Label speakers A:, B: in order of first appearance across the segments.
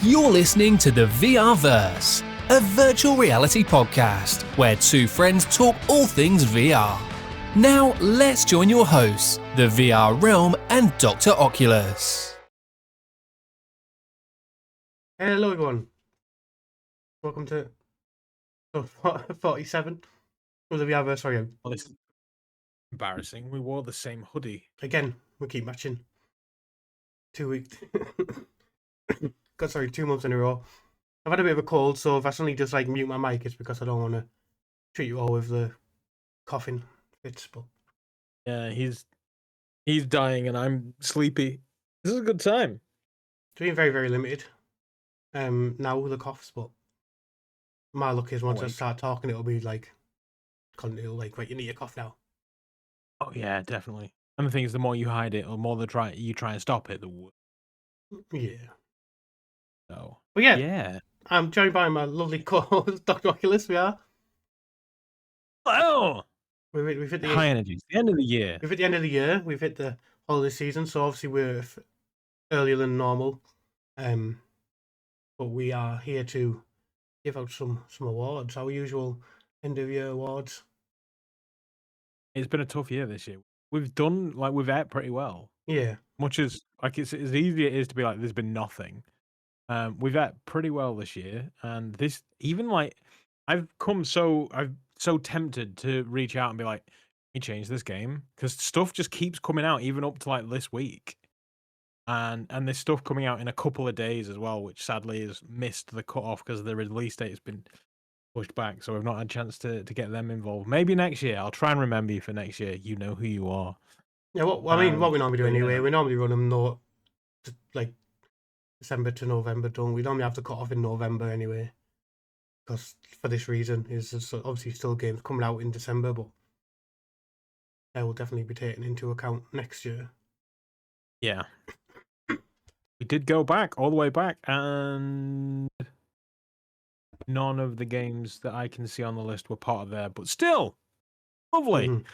A: You're listening to the VRverse, a virtual reality podcast where two friends talk all things VR. Now, let's join your hosts, the VR Realm and Dr. Oculus.
B: Hello everyone, welcome to 47 of the VRverse Radio.
C: Well, it's embarrassing. We wore the same hoodie.
B: Again, we keep matching. 2 weeks. 2 months in a row. I've had a bit of a cold, so if I suddenly just mute my mic, it's because I don't want to treat you all with the coughing fits. But
C: Yeah, he's dying and I'm sleepy. This is a good time.
B: it's been very, very limited. Now with the coughs, but my luck is once I start talking, it'll be right, you need a cough now.
C: Oh yeah, definitely. And the thing is, the more you hide it, or more you try and stop it, the worse.
B: Yeah.
C: So,
B: but
C: yeah.
B: I'm joined by my lovely co-host, Dr. Oculus. We are.
C: Oh,
B: We've hit the
C: high energy. It's the end of the year.
B: We've hit the end of the year. We've hit the holiday season, so obviously we're earlier than normal. But we are here to give out some awards, our usual end of year awards.
C: It's been a tough year this year. We've ate pretty well.
B: Yeah.
C: Much as it's as easy it is to be like, there's been nothing. We've ate pretty well this year, and this even I'm so tempted to reach out and be like, "We change this game," because stuff just keeps coming out, even up to this week, and there's stuff coming out in a couple of days as well, which sadly has missed the cutoff because the release date has been pushed back, so we've not had a chance to get them involved. Maybe next year. I'll try and remember you for next year. You know who you are.
B: Yeah. What we normally do anyway, we normally run them December to November, don't we? Normally have to cut off in November anyway, because for this reason is obviously still games coming out in December, but they will definitely be taken into account next year.
C: Yeah. We did go back all the way back, and none of the games that I can see on the list were part of there, but still lovely.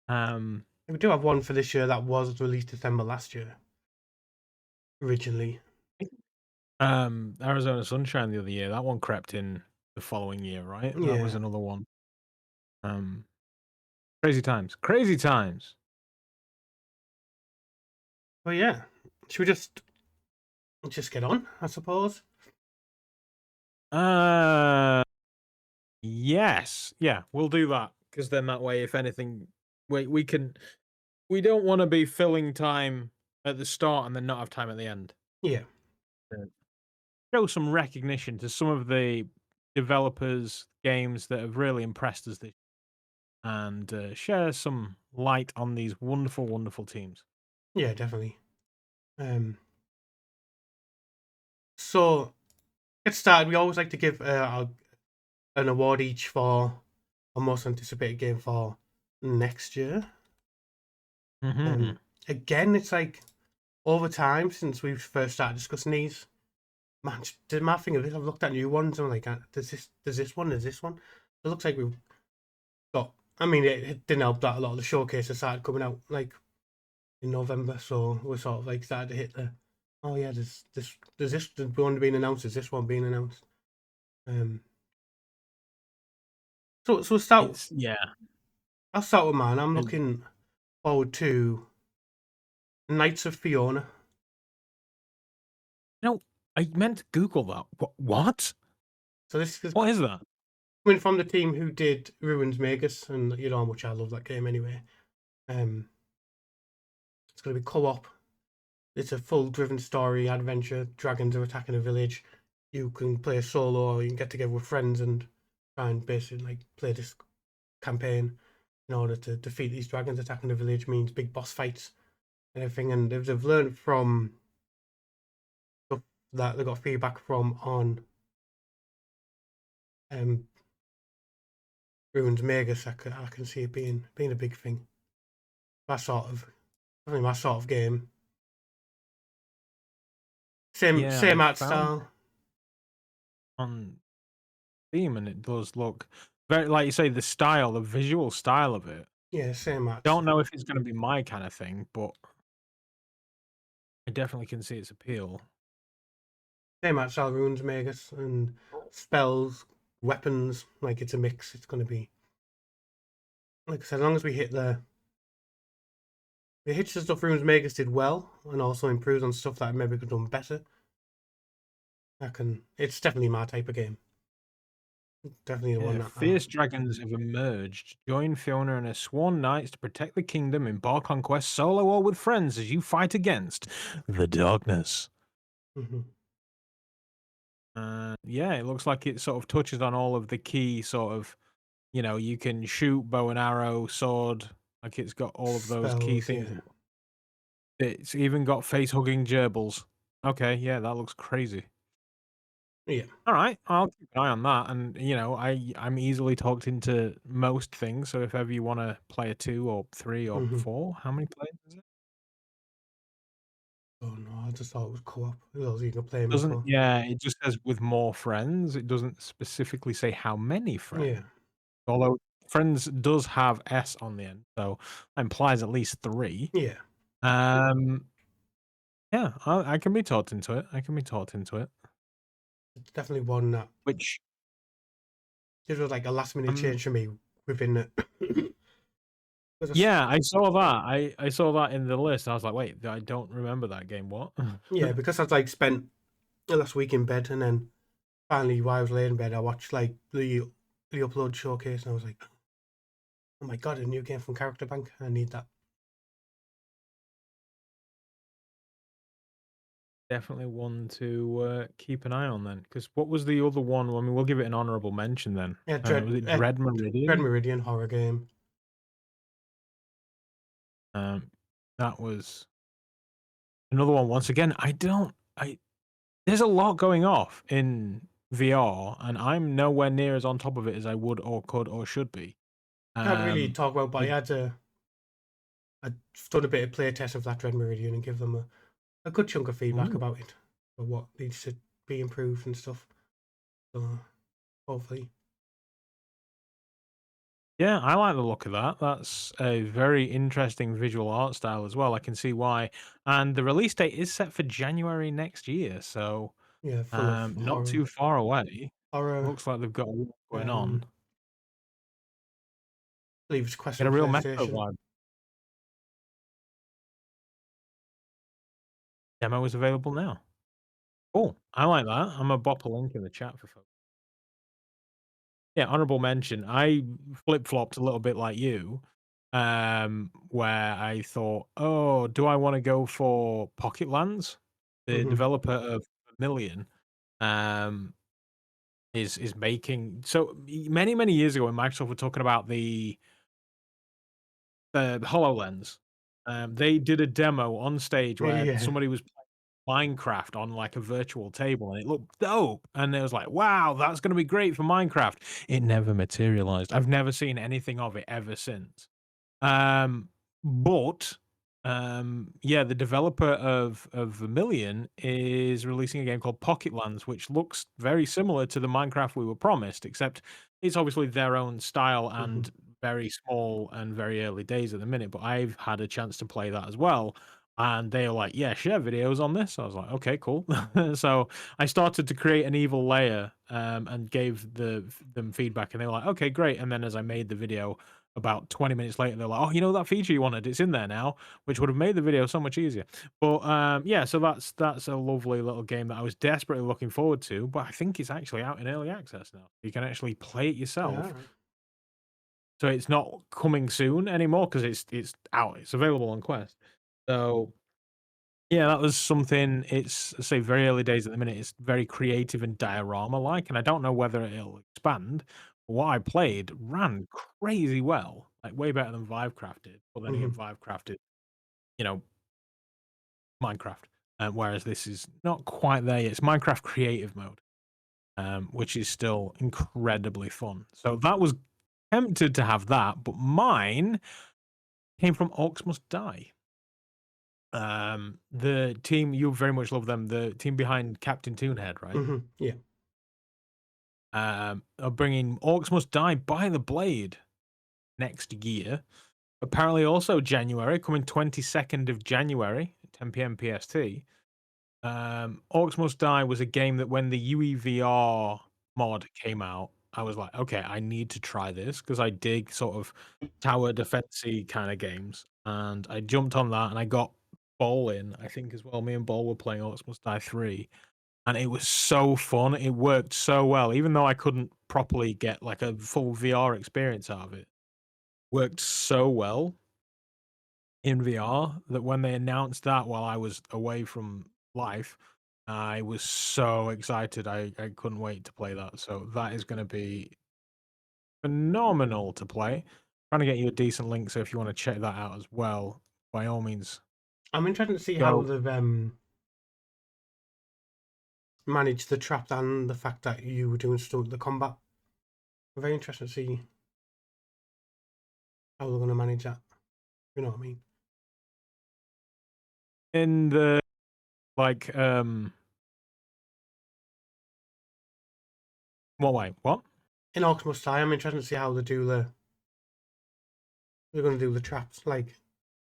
B: Mm-hmm. We do have one for this year that was released December last year. Originally.
C: Arizona Sunshine the other year. That one crept in the following year, right?
B: Yeah.
C: That was another one. Crazy times. Crazy times.
B: Well, yeah. Should we just get on, I suppose?
C: Yes. Yeah, we'll do that. Because then that way, if anything, we don't want to be filling time at the start and then not have time at the end.
B: Yeah.
C: Show some recognition to some of the developers, games that have really impressed us this year, and share some light on these wonderful, wonderful teams.
B: Yeah, definitely. So, get started. We always like to give an award each for our most anticipated game for next year.
C: Mm-hmm.
B: Again, it's over time since we've first started discussing these. Man, my thing of this, I've looked at new ones and I'm like, there's this one. It looks like we've got. I mean, it didn't help that a lot of the showcases started coming out in November, so we're sort of started to hit the. Oh yeah, there's this one being announced. There's this one being announced. So we'll start. I'll start with mine. I'm looking forward to Knights of Fiona.
C: I meant to Google that. What?
B: So this is
C: what is that?
B: Coming from the team who did Ruins Magus, and you know how much I love that game anyway. It's going to be co-op. It's a full driven story adventure. Dragons are attacking a village. You can play solo, or you can get together with friends and try and basically play this campaign in order to defeat these dragons attacking the village. Means big boss fights and everything. And they've learned from stuff that they got feedback from on Ruins Magus. I can see it being a big thing. My sort of game. Same art style.
C: On Steam, and it does look very, like you say, the visual style of it.
B: Yeah, same art.
C: Don't know if it's going to be my kind of thing, but I definitely can see its appeal.
B: Same art style runes magus and spells, weapons. Like it's a mix. It's going to be like I said, as long as we hit the stuff runes magus did well, and also improves on stuff that maybe could have done better. It's definitely my type of game. Definitely the one that
C: Fierce dragons have emerged. Join Fiona and her sworn knights to protect the kingdom. Embark on quests solo or with friends as you fight against the darkness.
B: Mhm.
C: Yeah, it looks like it sort of touches on all of the key sort of, you can shoot, bow and arrow, sword. Like it's got all of those key
B: Spells,
C: things.
B: yeah.
C: It's even got face-hugging gerbils. Okay, yeah, that looks crazy.
B: Yeah.
C: All right, I'll keep an eye on that. And I'm easily talked into most things. So if ever you want to play a 2 or 3 or
B: Mhm.
C: 4, how many players is it?
B: Oh no, I just thought it was co-op. Who else you can play me
C: Doesn't
B: for?
C: Yeah, it just says with more friends. It doesn't specifically say how many friends.
B: Yeah.
C: Although friends does have S on the end, so that implies at least 3.
B: Yeah.
C: Um, yeah, I can be talked into it. I can be talked into it.
B: It's definitely one that
C: Which
B: this was like a last minute change for me within the
C: yeah, I saw that. I saw that in the list. I was like, wait, I don't remember that game. What?
B: yeah, because I'd like spent the last week in bed, and then finally while I was laying in bed I watched like the upload showcase, and I was like, oh my god, a new game from Character Bank. I need that.
C: Definitely one to keep an eye on then. Because what was the other one? I mean, we'll give it an honorable mention then.
B: Yeah,
C: Was it Dread Meridian?
B: Dread Meridian horror game.
C: That was another one. Once again, there's a lot going off in VR, and I'm nowhere near as on top of it as I would or could or should be.
B: Can't really talk about, but I'd done a bit of play test of that Dread Meridian and give them a good chunk of feedback about it, or what needs to be improved and stuff. So hopefully.
C: Yeah, I like the look of that. That's a very interesting visual art style as well. I can see why. And the release date is set for January next year, so
B: Yeah, full of
C: not too far away.
B: horror.
C: Looks like they've got a lot going on.
B: I believe it's Quest
C: Get
B: for
C: a real Metro
B: PlayStation.
C: vibe. Demo is available now. Cool. I like that. I'm gonna bop a link in the chat for folks. Yeah, honorable mention. I flip-flopped a little bit like you, where I thought, "Oh, do I wanna go for Pocket Lands?" The
B: Mhm.
C: developer of Vermilion, um, is making so many, many years ago when Microsoft were talking about the HoloLens, they did a demo on stage where
B: Yeah.
C: somebody was playing Minecraft on, like, a virtual table, and it looked dope, and it was like, "Wow, that's gonna be great for Minecraft." It never materialized. I've never seen anything of it ever since. Um, but, yeah, the developer of Vermilion is releasing a game called Pocket Lands, which looks very similar to the Minecraft we were promised, except it's obviously their own style and
B: Mhm.
C: very small and very early days at the minute, but I've had a chance to play that as well, and they were like, "Yeah, share videos on this." I was like, "Okay, cool." So I started to create an evil layer, and gave them feedback, and they were like, "Okay, great." And then as I made the video, about 20 minutes later, they're like, "Oh, you know that feature you wanted? It's in there now," which would have made the video so much easier. But yeah, so that's a lovely little game that I was desperately looking forward to. But I think it's actually out in early access now. You can actually play it yourself.
B: Yeah.
C: So it's not coming soon anymore because it's out. It's available on Quest. So yeah, that was something. It's say very early days at the minute. It's very creative and diorama like, and I don't know whether it'll expand. But what I played ran crazy well, like way better than Vivecraft did. But then again,
B: Mhm.
C: Vivecraft did, you know, Minecraft, whereas this is not quite there yet. It's Minecraft creative mode, which is still incredibly fun. So that was tempted to have that, but mine came from Orcs Must Die. The team you very much love them. The team behind Captain Toonhead, right?
B: Mhm. Yeah.
C: Are bringing Orcs Must Die by the Blade next year. Apparently, also January, coming 22nd of January, 10 p.m. PST. Orcs Must Die was a game that when the UEVR mod came out, I was like, okay, I need to try this because I dig sort of tower defensey kind of games, and I jumped on that and I got Ball in, I think as well. Me and Ball were playing Orcs Must Die 3, and it was so fun. It worked so well, even though I couldn't properly get like a full VR experience out of it. Worked so well in VR that when they announced that while I was away from life, I was so excited. I couldn't wait to play that. So that is going to be phenomenal to play. Trying to get you a decent link, so if you want to check that out as well, by all means,
B: I'm interested to see how
C: go.
B: they've managed the trap and the fact that you were doing stuff with the combat. I'm very interested to see how they're going to manage that. You know what I mean?
C: In the like what way? What?
B: In Orcs Must Die, I'm interested to see how they're going to do the traps. Like,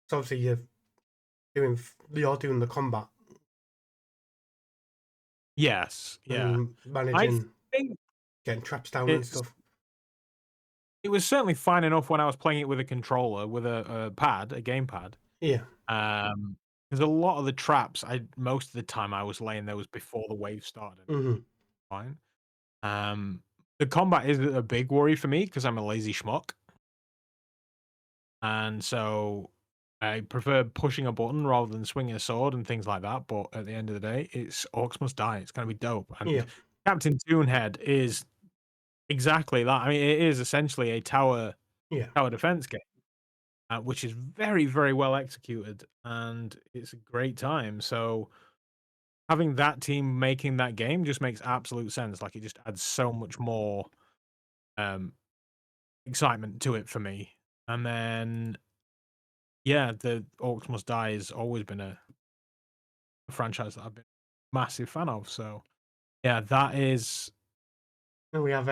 B: so obviously you're doing the combat.
C: Yes. Yeah.
B: And
C: I
B: managing
C: think
B: getting traps down and stuff.
C: it was certainly fine enough when I was playing it with a controller, with a pad, a gamepad.
B: Yeah.
C: Because a lot of the traps, most of the time I was laying those before the wave started.
B: Mm-hmm.
C: Fine. The combat isn't a big worry for me because I'm a lazy schmuck, and so I prefer pushing a button rather than swinging a sword and things like that. But at the end of the day, it's Orcs Must Die. It's going to be dope. And
B: Yeah.
C: Captain Toonhead is exactly that. I mean, it is essentially a tower defense game, which is very, very well executed, and it's a great time. So having that team making that game just makes absolute sense. Like, it just adds so much more excitement to it for me. And then, yeah, the Orcs Must Die has always been a franchise that I've been a massive fan of. So, yeah, that is.
B: And we have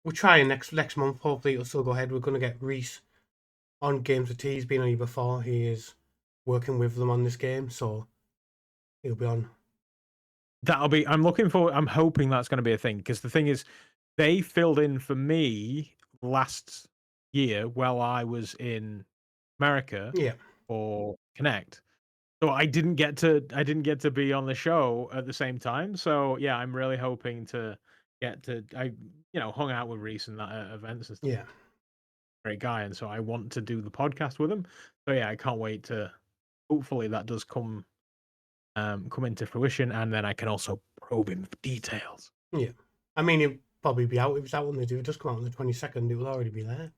B: we'll try next month. Hopefully, it'll still go ahead. We're going to get Reese on Games with T. He's been on here before. He is working with them on this game, so he'll be on.
C: That'll be. I'm hoping that's going to be a thing, because the thing is, they filled in for me last year while I was in America for Connect. So I didn't get to be on the show at the same time. So yeah, I'm really hoping to get to. I hung out with Reese and that at events and stuff.
B: Yeah.
C: Great guy, and so I want to do the podcast with him. So yeah, I can't wait to. Hopefully that does come into fruition, and then I can also probe him for details.
B: Yeah, I mean, it'll probably be out. If it's out when they do, it does come out on the 22nd. It will already be there.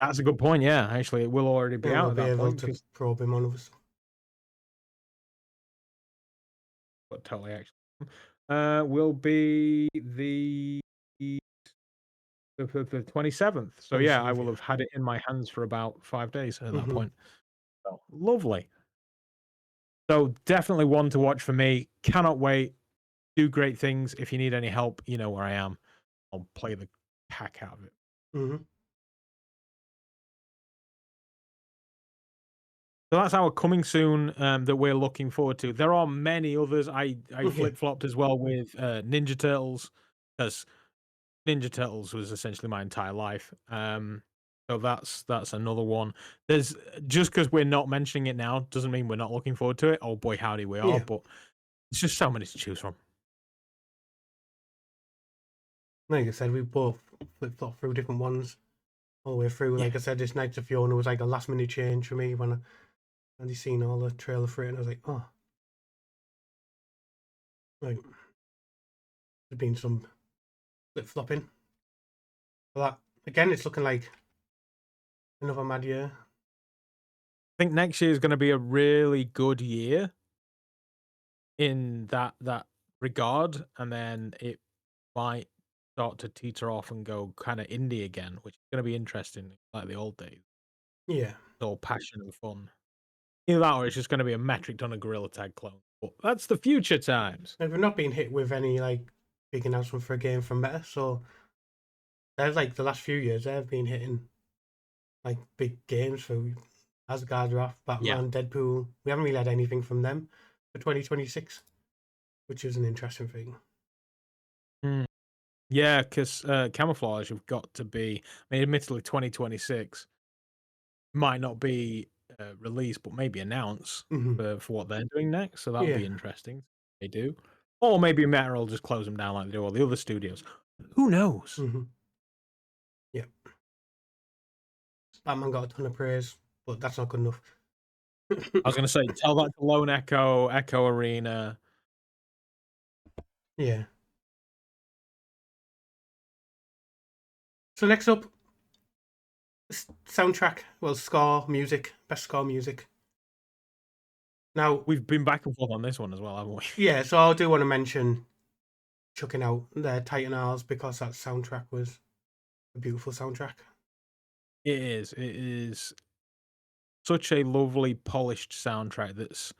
C: That's a good point. Yeah, actually, it will already be out.
B: We'll be able to probe him on us.
C: But totally, actually, will be the 27th. So yeah, I will have had it in my hands for about 5 days at that point. So lovely. So definitely one to watch for me. Cannot wait. Do great things. If you need any help, you know where I am. I'll play the heck out of it. So that's our coming soon that we're looking forward to. There are many others. I flip-flopped as well with Ninja Turtles, because Ninja Turtles was essentially my entire life. So that's another one. There's, just because we're not mentioning it now doesn't mean we're not looking forward to it. Oh boy, howdy we are. But it's just so many to choose from.
B: Like I said, we both flip-flopped through different ones all the way through. Like I said, this Knights of Fiona was like a last-minute change for me when I seen all the trailer for it, and I was like, oh. Like, there's been some flip-flopping. But that, again, it's looking like another mad year.
C: I think next year is going to be a really good year in that regard, and then it might start to teeter off and go kind of indie again, which is going to be interesting, like the old days.
B: Yeah,
C: it's all passion and fun. Either that, or it's just going to be a metric ton of Gorilla Tag clone. But that's the future times.
B: Like, we've not been hit with any like big announcement for a game from Meta, so there's like the last few years they've been hitting like big games for Asgard's Wrath, Batman, Deadpool. We haven't really had anything from them for 2026, which is an interesting thing.
C: Yeah, because Camouflage have got to be. I mean, admittedly, 2026 might not be released, but maybe announce for what they're doing next. So that'll be interesting. They do, or maybe Meta will just close them down like they do all the other studios. Who knows?
B: Yeah, Batman got a ton of praise, but that's not good enough.
C: I was going to say, tell that to Lone Echo, Echo Arena.
B: Yeah. So next up, soundtrack. Well, score music, best score music. Now
C: we've been back and forth on this one as well, haven't we?
B: Yeah, so I do want to mention chucking out their Titan Isles because that soundtrack was a beautiful soundtrack.
C: It is. It is such a lovely, polished soundtrack.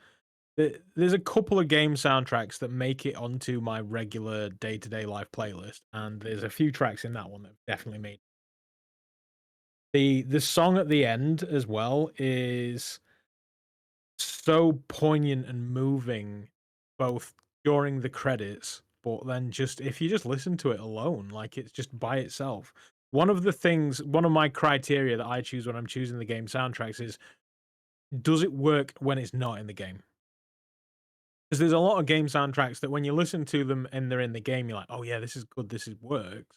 C: There's a couple of game soundtracks that make it onto my regular day-to-day life playlist, and there's a few tracks in that one that definitely made. The song at the end as well is so poignant and moving, both during the credits, but then just if you just listen to it alone, like it's just by itself. One of my criteria that I choose when I'm choosing the game soundtracks is, does it work when it's not in the game? Because there's a lot of game soundtracks that when you listen to them and they're in the game, you're like, oh yeah, this is good, works.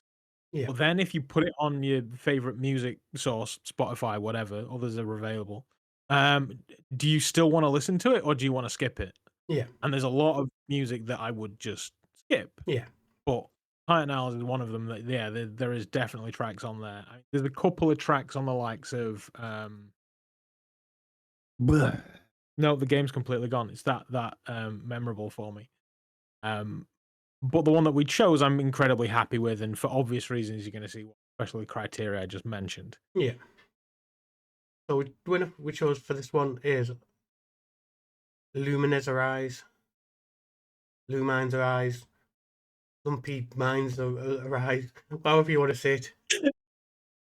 B: Yeah.
C: But then if you put it on your favorite music source, Spotify, whatever, others are available, do you still want to listen to it or do you want to skip it?
B: Yeah.
C: And there's a lot of music that I would just skip.
B: Yeah.
C: But Titan Isles is one of them that, there is definitely tracks on there. There's a couple of tracks on the likes of no, the game's completely gone. It's that memorable for me. But the one that we chose, I'm incredibly happy with, and for obvious reasons, you're going to see, especially criteria I just mentioned.
B: Yeah. So the winner we chose for this one is Lumines Arise. Lumines Arise. Lumpy Minds Arise. However you want to say it.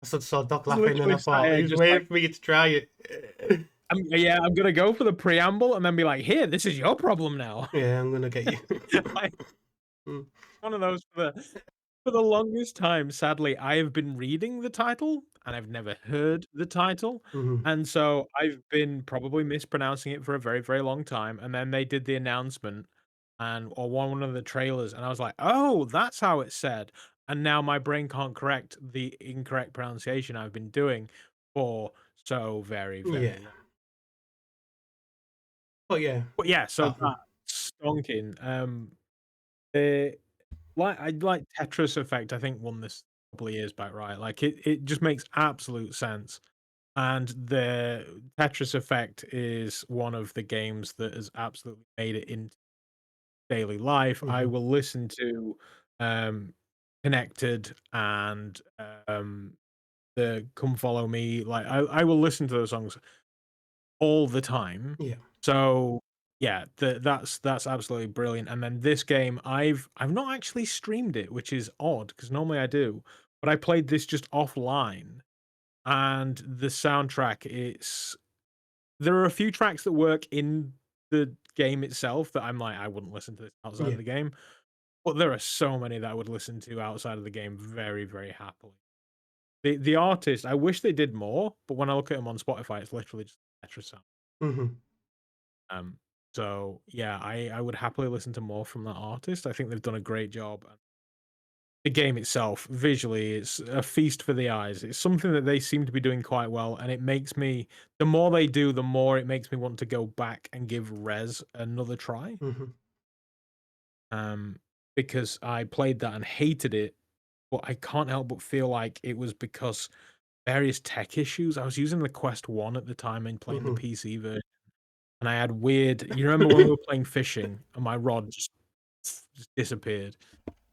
B: I saw Doc laughing and I thought he was waiting for me to try it.
C: I'm going to go for the preamble and then be like, here, this is your problem now.
B: Yeah, I'm going to get you.
C: One of those for the longest time, sadly, I have been reading the title and I've never heard the title. And so I've been probably mispronouncing it for a very, very long time. And then they did the announcement or one of the trailers, and I was like, oh, that's how it's said. And now my brain can't correct the incorrect pronunciation I've been doing for so very, very long. But yeah, so that's stonking. Like Tetris Effect, I think won this a couple of years back, right? Like it just makes absolute sense. And the Tetris Effect is one of the games that has absolutely made it into daily life. I will listen to Connected and the Come Follow Me. Like I will listen to those songs all the time.
B: Yeah.
C: So yeah, that's absolutely brilliant. And then this game, I've not actually streamed it, which is odd because normally I do, but I played this just offline. And the soundtrack, there are a few tracks that work in the game itself that I'm like, I wouldn't listen to this outside of the game. But there are so many that I would listen to outside of the game very, very happily. The artist, I wish they did more, but when I look at them on Spotify, it's literally just Tetris sound. So yeah, I would happily listen to more from that artist. I think they've done a great job. The game itself, visually, it's a feast for the eyes. It's something that they seem to be doing quite well, and it makes me, the more they do, the more it makes me want to go back and give Rez another try. Because I played that and hated it, but I can't help but feel like it was because various tech issues. I was using the Quest 1 at the time and playing the PC version, and I had weird, you remember when we were playing fishing and my rod just disappeared?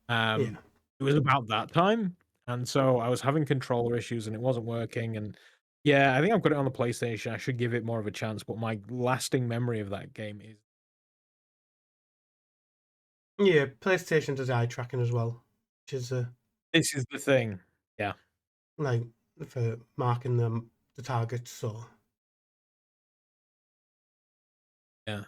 C: It was about that time, and so I was having controller issues and it wasn't working, and yeah, I think I've got it on the PlayStation. I should give it more of a chance, but my lasting memory of that game is...
B: Yeah, PlayStation does eye tracking as well, which is
C: this is the thing. Yeah.
B: Like for marking the targets, so
C: Yeah.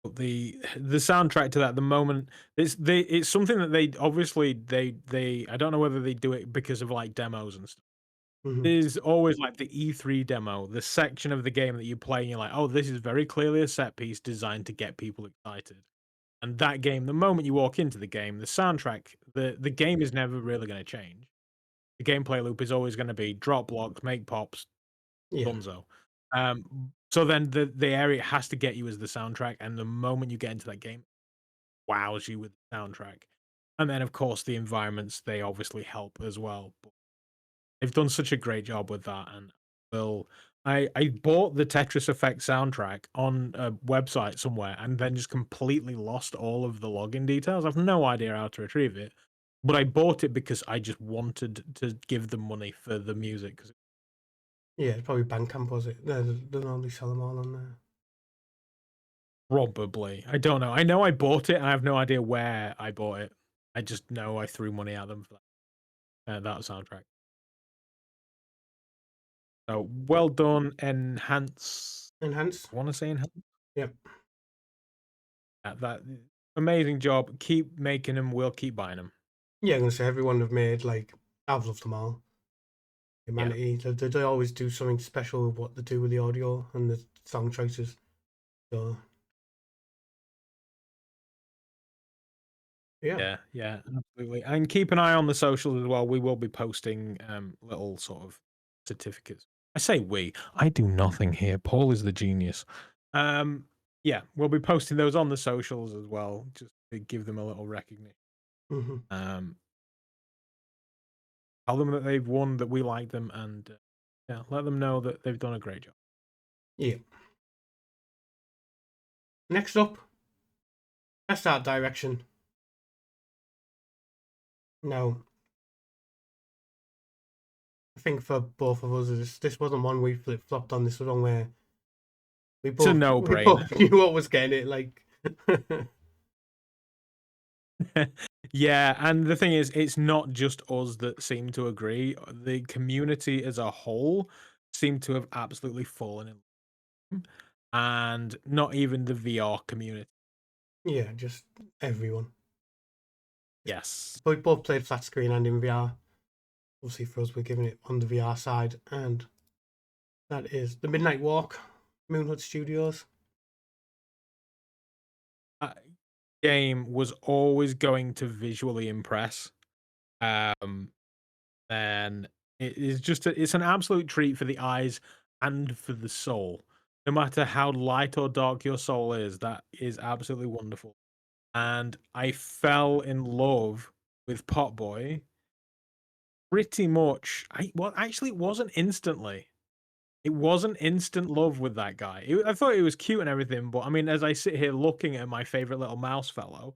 C: But the soundtrack to that, the moment it's something that they I don't know whether they do it because of like demos and stuff.
B: Hmm.
C: There's always like the E3 demo, the section of the game that you play, and you're like, oh, this is very clearly a set piece designed to get people excited. And that game, the moment you walk into the game, the soundtrack, the game is never really going to change. The gameplay loop is always going to be drop blocks, make pops,
B: Yeah.
C: Dunzo. So then the area it has to get you is the soundtrack, and the moment you get into that game, wows you with the soundtrack. And then of course the environments, they obviously help as well. But they've done such a great job with that, and will I bought the Tetris Effect soundtrack on a website somewhere and then just completely lost all of the login details. I've no idea how to retrieve it. But I bought it because I just wanted to give them money for the music.
B: Yeah, it's probably Bandcamp, was it? They normally sell them all on there.
C: Probably. I don't know. I know I bought it, and I have no idea where I bought it. I just know I threw money at them for that soundtrack. So well done, Enhance.
B: Enhance?
C: I want to say Enhance.
B: Yep.
C: That amazing job. Keep making them. We'll keep buying them.
B: Yeah, I'm going to say everyone they've made, like, I've loved them all. Humanity, they always do something special with what they do with the audio and the song choices. So, yeah.
C: Yeah, absolutely. And keep an eye on the socials as well. We will be posting little sort of certificates. I say we. I do nothing here. Paul is the genius. Yeah, we'll be posting those on the socials as well, just to give them a little recognition.
B: Mm-hmm.
C: Tell them that they've won, that we like them, and yeah, let them know that they've done a great job.
B: Yeah. Next up, best art direction. Now, I think for both of us, this wasn't one we flip flopped on. This was one where we both,
C: It's a no-brainer.
B: we both knew what was getting it. Like,
C: Yeah, and the thing is, it's not just us that seem to agree. The community as a whole seem to have absolutely fallen in love, and not even the VR community.
B: yeah, just everyone.
C: Yes.
B: But we both played flat screen and in VR. Obviously, for us, we're giving it on the VR side, and that is The Midnight Walk, Moonhood Studios.
C: Game was always going to visually impress. And it is just it's an absolute treat for the eyes and for the soul. No matter how light or dark your soul is, that is absolutely wonderful. And I fell in love with Potboy pretty much. Actually, it wasn't instantly. It wasn't instant love with that guy. I thought he was cute and everything, but I mean, as I sit here looking at my favorite little mouse fellow,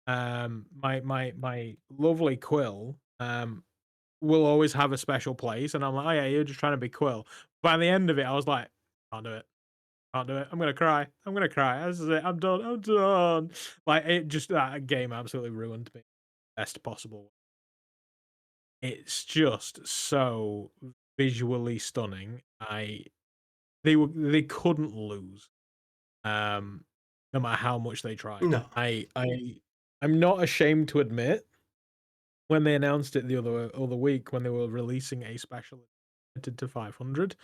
C: my lovely Quill, will always have a special place, and I'm like, oh yeah, you're just trying to be Quill. By the end of it, I was like, can't do it. Can't do it. I'm gonna cry. I'm gonna cry. This is it. I'm done. I'm done. Like it just that game absolutely ruined me. Best possible. It's just so visually stunning. They couldn't lose. No matter how much they tried.
B: No.
C: I'm not ashamed to admit when they announced it the other week when they were releasing a special limited to 500.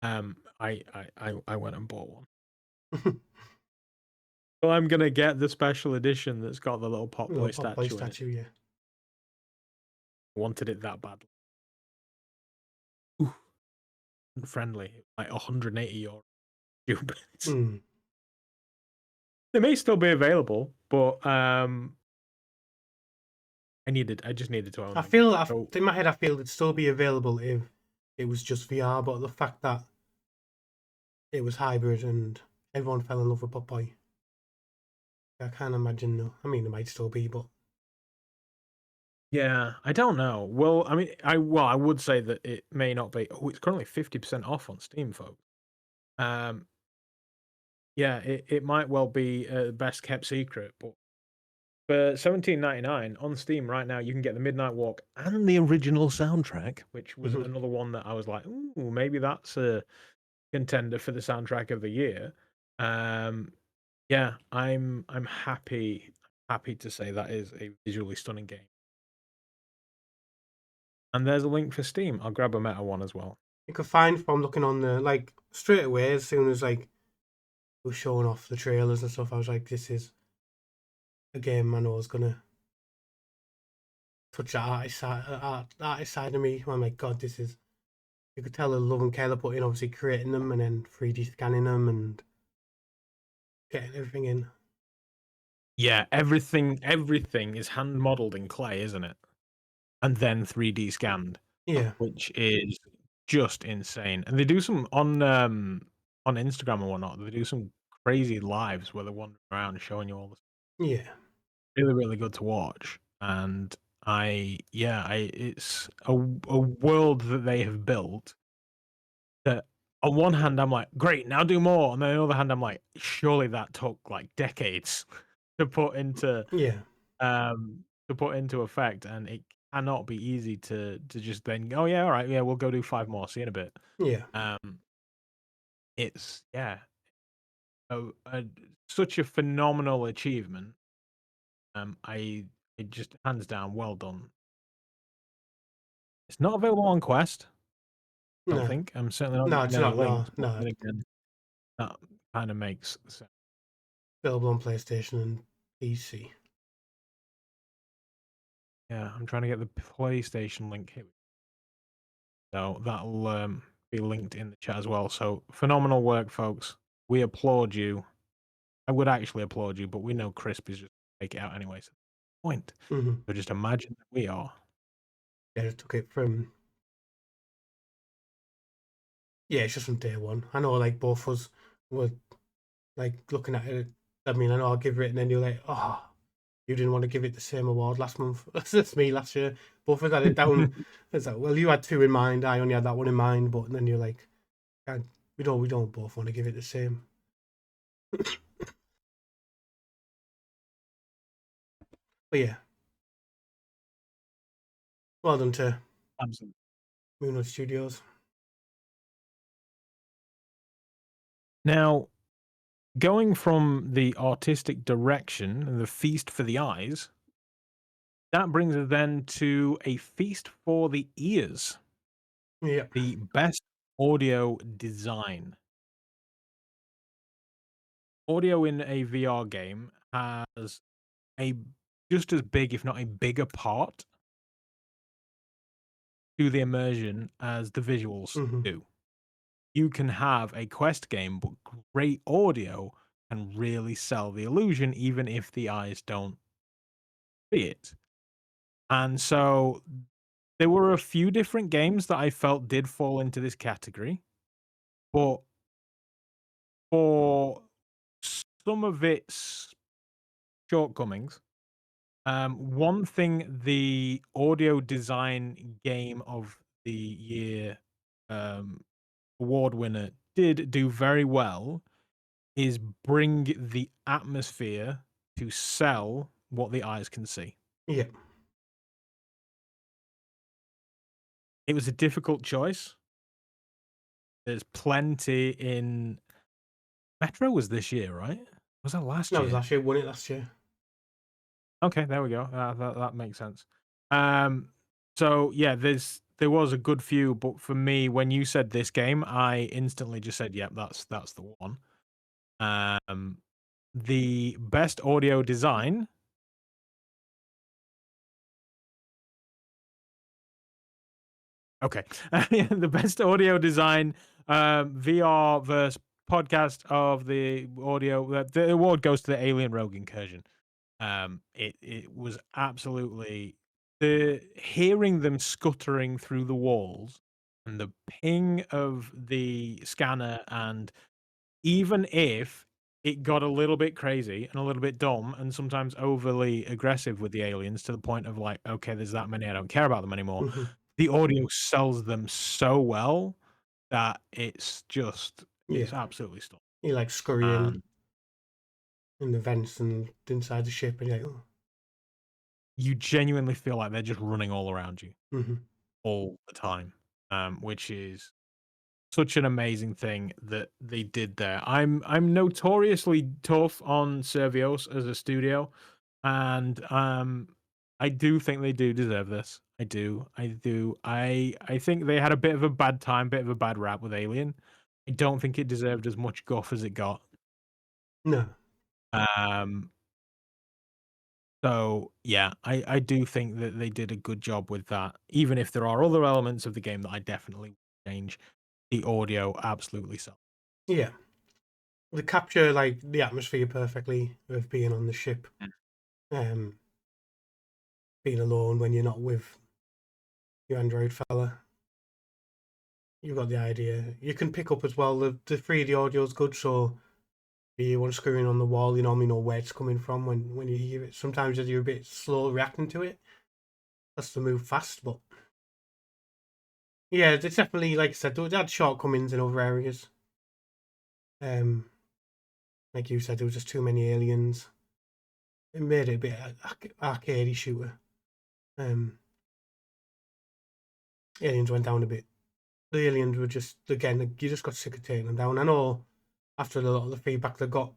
C: I went and bought one. So I'm gonna get the special edition that's got the little Potboy statue.
B: Yeah.
C: Wanted it that badly. Ooh, friendly, like 180 euro. Stupid. They may still be available, but I just needed to own them.
B: In my head, I feel it'd still be available if it was just VR, but the fact that it was hybrid and everyone fell in love with Potboy, I can't imagine. No, I mean, it might still be, but
C: yeah, I don't know. Well, I mean, I would say that it may not be. Oh, it's currently 50% off on Steam, folks. Yeah, it might well be a best kept secret, but for $17.99 on Steam right now, you can get the Midnight Walk and the original soundtrack, which was another one that I was like, ooh, maybe that's a contender for the soundtrack of the year. Yeah, I'm happy to say that is a visually stunning game. And there's a link for Steam. I'll grab a meta one as well.
B: You could find from looking on the like straight away as soon as like it was showing off the trailers and stuff. I was like, this is a game I know is gonna touch that artist side of me. I'm like, God, this is. You could tell the love and care they put in, obviously creating them and then 3D scanning them and getting everything in.
C: Yeah, everything is hand modeled in clay, isn't it? And then 3D scanned,
B: Yeah,
C: which is just insane. And they do some on Instagram and whatnot. They do some crazy lives where they're wandering around showing you all this.
B: yeah,
C: Really, really good to watch. And it's a world that they have built that on one hand I'm like, great, now do more. And then on the other hand, I'm like, surely that took like decades to put into
B: yeah,
C: effect, and it cannot be easy to just then, oh yeah, all right, yeah, we'll go do 5 more, see you in a bit.
B: yeah,
C: It's such a phenomenal achievement. I it just hands down, well done. It's not available on Quest, I don't
B: no,
C: think. I'm certainly not
B: no, it's
C: getting any
B: not. No,
C: links, but
B: no,
C: then again, that kind of makes sense.
B: available on PlayStation and PC.
C: Yeah, I'm trying to get the PlayStation link here. So that'll be linked in the chat as well. So phenomenal work, folks. We applaud you. I would actually applaud you, but we know Crisp is just take it out anyway. So point.
B: Mm-hmm.
C: So just imagine that we are.
B: Yeah, I took it from. Yeah, it's just from day one. I know, like both of us were like looking at it. I mean, I know I'll give it, and then you're like, oh, you didn't want to give it the same award last month. That's me last year. Both of us had it down. It's like, well, you had 2 in mind. I only had that one in mind. But then you're like, we don't both want to give it the same. But yeah, well done to
C: Absolutely.
B: Moonwood Studios.
C: Now, going from the artistic direction and the feast for the eyes, that brings us then to a feast for the ears.
B: Yeah.
C: The best audio design. Audio in a VR game has a just as big, if not a bigger part to the immersion as the visuals
B: Mm-hmm.
C: do. You can have a Quest game, but great audio can really sell the illusion, even if the eyes don't see it. And so there were a few different games that I felt did fall into this category, but for some of its shortcomings, one thing the audio design game of the year award winner did do very well is bring the atmosphere to sell what the eyes can see.
B: Yeah.
C: It was a difficult choice. There's plenty in Metro was this year, right? Was that last
B: That
C: year?
B: was last year. Won it last year.
C: Okay, there we go. That makes sense. So yeah, there was a good few, but for me, when you said this game, I instantly just said, "Yep, that's the one." The best audio design. Okay, the best audio design VRverse podcast of the audio. The award goes to the Alien Rogue Incursion. It was absolutely the hearing them scuttering through the walls and the ping of the scanner, and even if it got a little bit crazy and a little bit dumb and sometimes overly aggressive with the aliens to the point of like, okay, there's that many, I don't care about them anymore.
B: Mm-hmm.
C: The audio sells them so well that it's absolutely stunning.
B: You like scurrying in the vents and inside the ship, and you're like, oh.
C: You genuinely feel like they're just running all around you
B: Mm-hmm.
C: all the time, which is such an amazing thing that they did there. I'm notoriously tough on Servios as a studio, and I do think they do deserve this. I do. I think they had a bit of a bad time, bit of a bad rap with Alien. I don't think it deserved as much guff as it got.
B: No.
C: Um, so yeah, I do think that they did a good job with that. Even if there are other elements of the game that I definitely would change, the audio absolutely so.
B: Yeah. They capture like the atmosphere perfectly of being on the ship. Being alone when you're not with your android fella. You've got the idea. You can pick up as well. The 3D audio is good, so you want screwing on the wall, you normally know where it's coming from when you hear it. Sometimes you're a bit slow reacting to it. That's to move fast, but yeah, it's definitely, like I said, they had shortcomings in other areas. Like you said, there was just too many aliens. It made it a bit arcadey shooter. Aliens went down a bit. The aliens were just, again, you just got sick of taking them down. I know after a lot of the feedback they got, I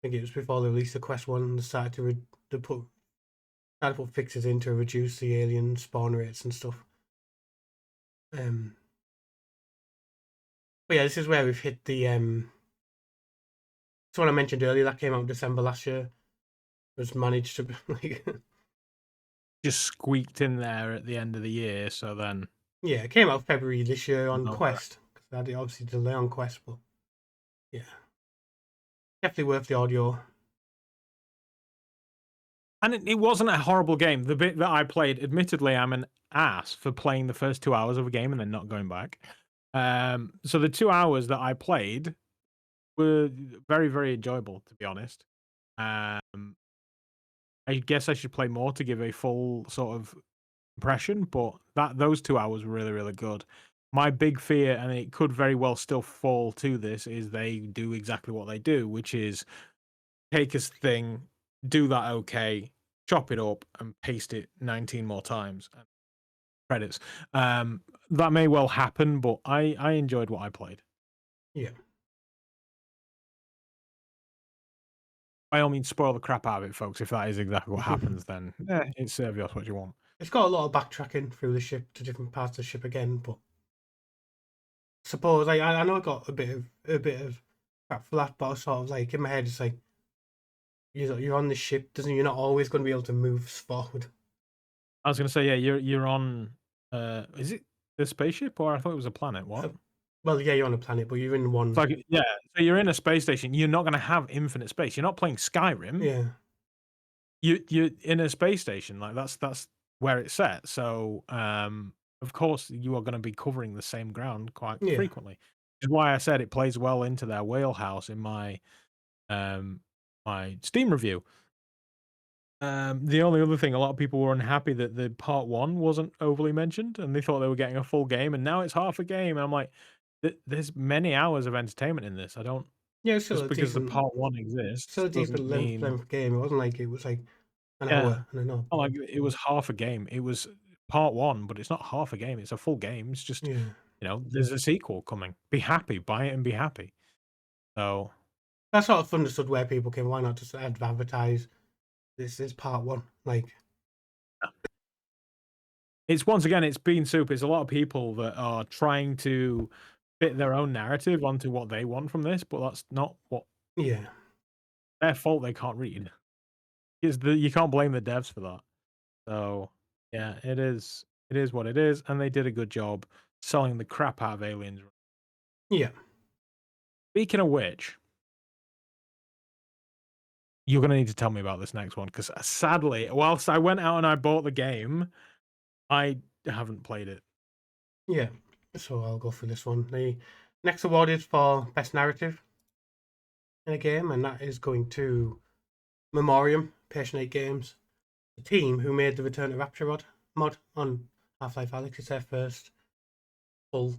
B: think it was before they released the Quest 1, they started to put fixes in to reduce the alien spawn rates and stuff. But yeah, this is where we've hit the it's what I mentioned earlier, that came out in December last year. Was managed to like
C: just squeaked in there at the end of the year, so then
B: yeah, it came out February this year on
C: No,
B: Quest. Because I had obviously delay on Quest, but yeah. Definitely worth the audio.
C: And it wasn't a horrible game. The bit that I played, admittedly, I'm an ass for playing the first 2 hours of a game and then not going back. So the 2 hours that I played were very, very enjoyable, to be honest. I guess I should play more to give a full sort of impression, but those 2 hours were really, really good. My big fear, and it could very well still fall to this, is they do exactly what they do, which is take a thing, do that okay, chop it up, and paste it 19 more times. Credits. That may well happen, but I enjoyed what I played.
B: Yeah.
C: By all means, spoil the crap out of it, folks. If that is exactly what happens, then it's Servios what you want.
B: It's got a lot of backtracking through the ship to different parts of the ship again, but suppose I know I got a bit of crap for that, but I was sort of like in my head it's like you're on the ship, you're not always going to be able to move forward.
C: I was going to say, yeah, you're on. Is it the spaceship, or I thought it was a planet? What?
B: Well, yeah, you're on a planet, but you're in one.
C: It's like, yeah, so you're in a space station. You're not going to have infinite space. You're not playing Skyrim.
B: Yeah.
C: You're in a space station. Like that's where it's set. So, of course, you are going to be covering the same ground quite frequently. Which is why I said it plays well into their wheelhouse in my my Steam review. The only other thing, a lot of people were unhappy that the part 1 wasn't overly mentioned, and they thought they were getting a full game, and now it's half a game. And I'm like, there's many hours of entertainment in this. I don't.
B: Yeah, it's still
C: just because the part 1 exists.
B: Still a decent length game. It wasn't like it was like an hour and an hour.
C: Not like it was half a game. It was part 1, but it's not half a game. It's a full game. It's just there's a sequel coming. Be happy, buy it, and be happy. So
B: that's sort of understood where people came. Why not just advertise? This is part 1. Like,
C: it's once again, it's been soup. It's a lot of people that are trying to fit their own narrative onto what they want from this, but that's not what.
B: Yeah,
C: their fault. They can't read. You can't blame the devs for that. So yeah, it is what it is, and they did a good job selling the crap out of Aliens.
B: Yeah.
C: Speaking of which, you're going to need to tell me about this next one, because sadly, whilst I went out and I bought the game, I haven't played it.
B: Yeah, so I'll go for this one. The next award is for Best Narrative in a game, and that is going to Memoriam, Patient 8 Games, the team who made the Return to Rapture mod on Half-Life Alyx. It's their first full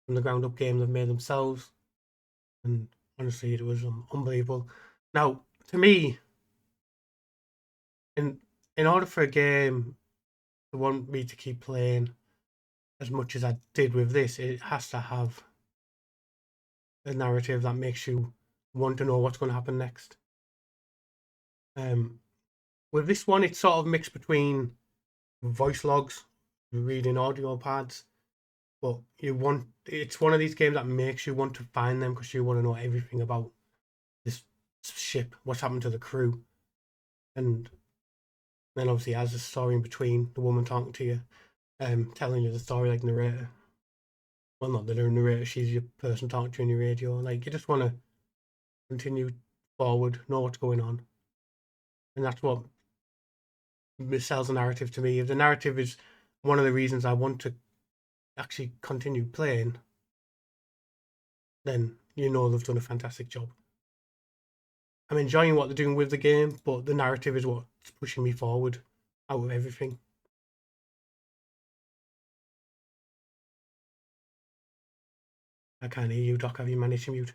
B: from the ground up game they've made themselves, and honestly, it was unbelievable. Now, to me, in order for a game to want me to keep playing as much as I did with this, it has to have a narrative that makes you want to know what's going to happen next. With this one, it's sort of mixed between voice logs, reading audio pads, but it's one of these games that makes you want to find them because you want to know everything about this ship, what's happened to the crew, and then obviously has a story in between, the woman talking to you, telling you the story like narrator. Well, not the narrator, she's your person talking to you on your radio. Like, you just want to continue forward, know what's going on. And that's what sells a narrative to me. If the narrative is one of the reasons I want to actually continue playing, then you know they've done a fantastic job. I'm enjoying what they're doing with the game, but the narrative is what's pushing me forward out of everything. I can't hear you, Doc. Have you managed to mute?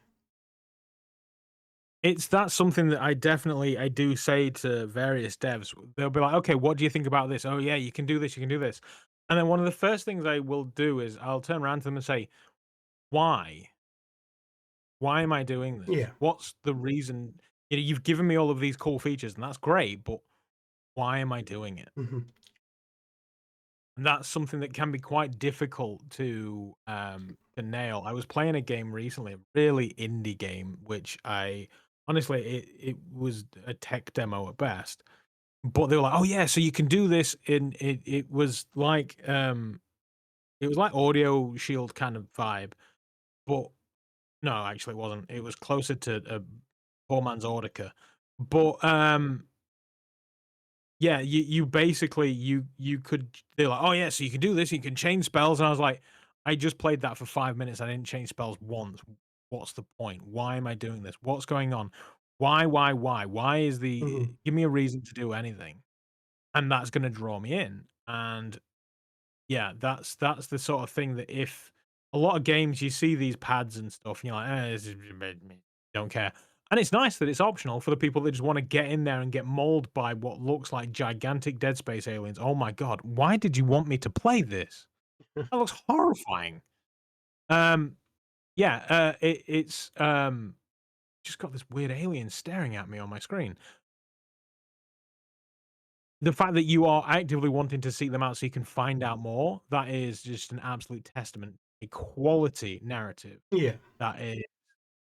C: That's something that I do say to various devs. They'll be like, okay, what do you think about this? Oh yeah, you can do this, you can do this. And then one of the first things I will do is I'll turn around to them and say, why? Why am I doing this?
B: Yeah.
C: What's the reason? You've given me all of these cool features, and that's great, but why am I doing it?
B: Mm-hmm.
C: And that's something that can be quite difficult to nail. I was playing a game recently, a really indie game, which I honestly it was a tech demo at best. But they were like, "Oh yeah, so you can do this." It was like Audio Shield kind of vibe, but no, actually it wasn't. It was closer to a poor man's Audica. But yeah, you basically you could they're like, "Oh yeah, so you can do this, you can change spells." And I was like, "I just played that for 5 minutes. I didn't change spells once. What's the point? Why am I doing this? What's going on? Why? Why is
B: Mm-hmm.
C: give me a reason to do anything." And that's gonna draw me in. And yeah, that's the sort of thing that if a lot of games you see these pads and stuff, and you're like, this is don't care. And it's nice that it's optional for the people that just want to get in there and get mauled by what looks like gigantic Dead Space aliens. Oh my god, why did you want me to play this? That looks horrifying. Yeah, it's just got this weird alien staring at me on my screen. The fact that you are actively wanting to seek them out so you can find out more, that is just an absolute testament, a quality narrative
B: Yeah.
C: that is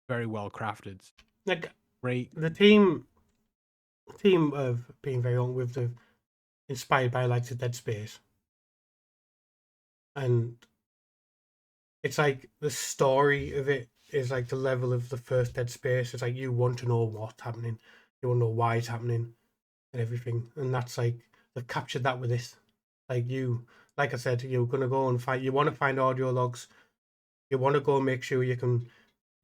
C: very well crafted.
B: Like,
C: Great.
B: the team of being very on with the inspired by like the Dead Space, and it's like the story of it is like the level of the first Dead Space. It's like you want to know what's happening, you want to know why it's happening, and everything. And that's like they've captured that with this. Like like I said, you're gonna go and find. You want to find audio logs. You want to go and make sure you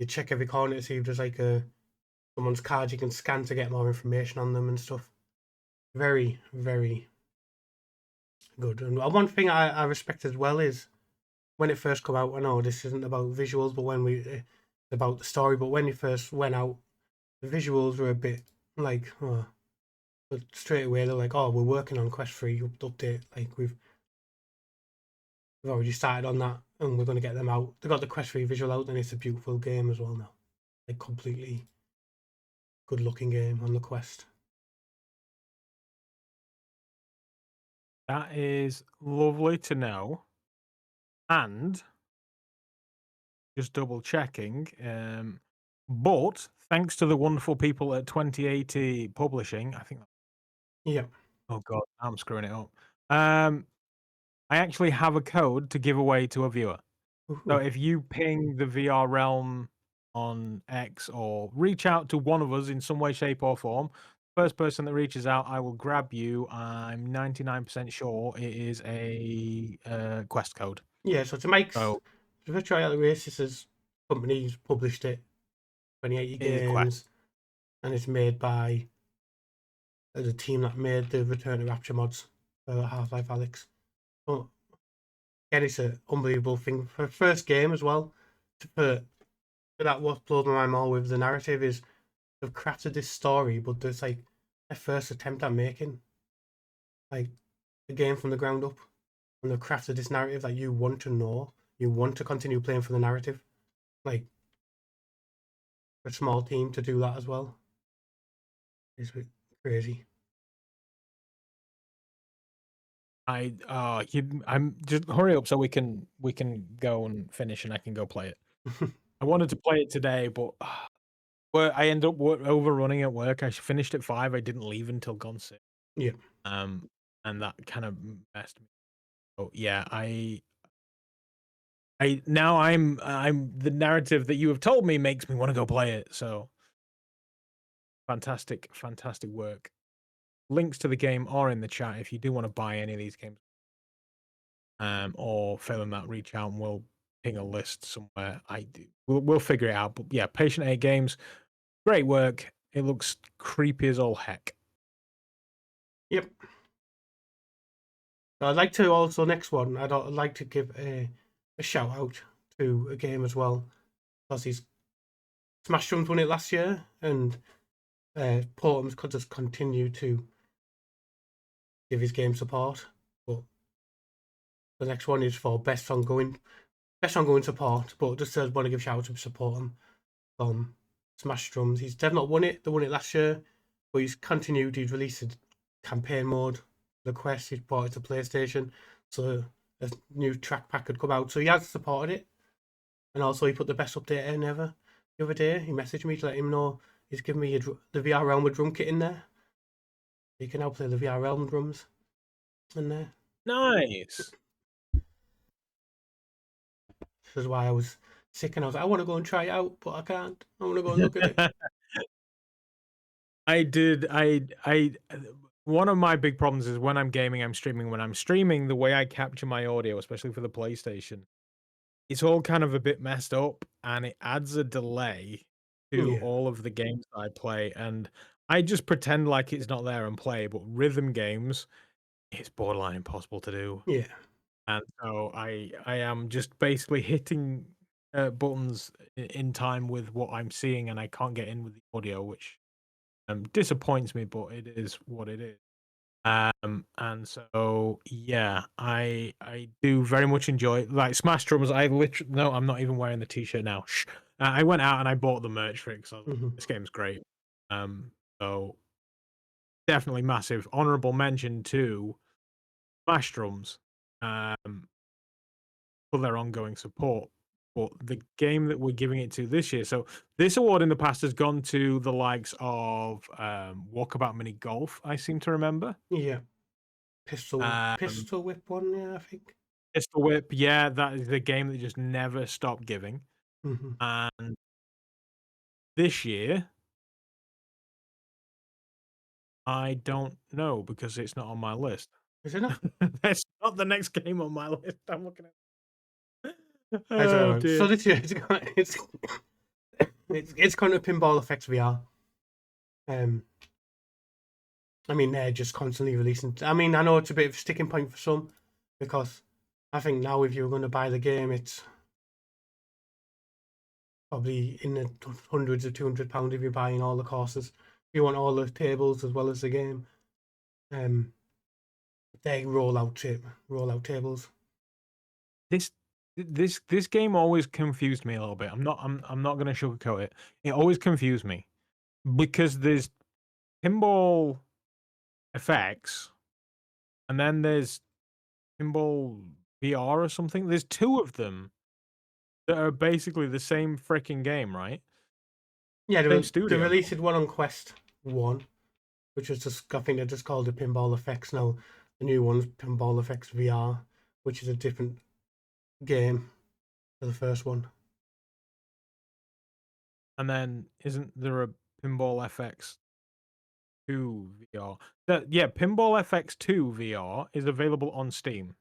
B: check every corner to see if there's like someone's card you can scan to get more information on them and stuff. Very, very good. And one thing I respect as well is when it first come out. I know this isn't about visuals, but it's about the story. But when it first went out, the visuals were a bit like, oh, but straight away they're like, oh, we're working on Quest 3 update. Like we've already started on that, and we're going to get them out. They got the Quest 3 visual out, and it's a beautiful game as well now. Like completely good looking game on the Quest.
C: That is lovely to know. And just double checking, but thanks to the wonderful people at 2080 Publishing, I think.
B: Yeah.
C: Oh god, I'm screwing it up. I actually have a code to give away to a viewer. So
B: Ooh.
C: if you ping the VR Realm on X or reach out to one of us in some way, shape, or form, first person that reaches out, I will grab you. I'm 99% sure it is a quest code.
B: Yeah, so to Mike's
C: So
B: Virtual Reality Races company's published it, 2080
C: it is a quest.
B: Games, and it's made by the team that made the Return to Rapture mods for Half-Life Alyx. But again, it's an unbelievable thing for a first game as well. For that, what blows my mind more with the narrative is they've crafted this story, but there's like their first attempt at making like the game from the ground up, and they've crafted this narrative that you want to know, you want to continue playing for the narrative. Like a small team to do that as well. It's a bit crazy.
C: I'm just hurry up so we can go and finish and I can go play it. I wanted to play it today, but I ended up overrunning at work. I finished at 5. I didn't leave until gone 6.
B: Yeah.
C: And that kind of messed me. So yeah, I'm the narrative that you have told me makes me want to go play it. So fantastic work. Links to the game are in the chat if you do want to buy any of these games. Or failing that, reach out and we'll ping a list somewhere. We'll figure it out. But yeah, Patient 8 Games, great work. It looks creepy as all heck.
B: Yep. I'd like to also, next one, I'd like to give a shout out to a game as well, because Smash Drums won it last year, and Portham's could just continue to give his game support. But the next one is for best ongoing support. But just want to give a shout out to support him from Smash Drums. He's definitely not won it. They won it last year, but he's continued. He's released a campaign mode, the quest. He's brought it to PlayStation, so a new track pack could come out. So he has supported it, and also he put the best update in ever. The other day, he messaged me to let him know he's given me the VR Realm with drum kit in there. You can now play the VR Realm drums in there.
C: Nice.
B: This is why I was sick and I was like, I want to go and try it out, but I can't. I want to go and look at it.
C: I did. One of my big problems is when I'm gaming, I'm streaming. When I'm streaming, the way I capture my audio, especially for the PlayStation, it's all kind of a bit messed up, and it adds a delay to all of the games I play. And I just pretend like it's not there and play. But rhythm games, it's borderline impossible to do.
B: Yeah.
C: And so I am just basically hitting buttons in time with what I'm seeing, and I can't get in with the audio, which disappoints me, but it is what it is. And so yeah, I do very much enjoy like Smash Drums. No, I'm not even wearing the t-shirt now. Shh. I went out and I bought the merch for it because this game's great. So definitely massive honorable mention to Smash Drums for their ongoing support. But the game that we're giving it to this year, so this award in the past has gone to the likes of Walkabout Mini Golf, I seem to remember.
B: Yeah. Pistol Whip one, yeah, I think.
C: Pistol Whip, yeah, that is the game that just never stopped giving. And this year, I don't know because it's not on my list.
B: Is it not?
C: That's not the next game on my list. I'm looking at.
B: So this year it's kind of Pinball Effects VR. I mean, they're just constantly releasing. I mean, I know it's a bit of a sticking point for some, because I think now if you're going to buy the game, it's probably in the hundreds of £200 if you're buying all the courses. If you want all the tables as well as the game, they roll out tables.
C: This game always confused me a little bit. I'm not going to sugarcoat it. It always confused me because there's Pinball Effects, and then there's Pinball VR or something. There's two of them that are basically the same freaking game, right?
B: Yeah, they released one on Quest 1, which was just, I think they just called it Pinball Effects. Now the new one's Pinball Effects VR, which is a different game to the first one.
C: And then isn't there a Pinball FX 2 VR? Pinball FX 2 VR is available on Steam.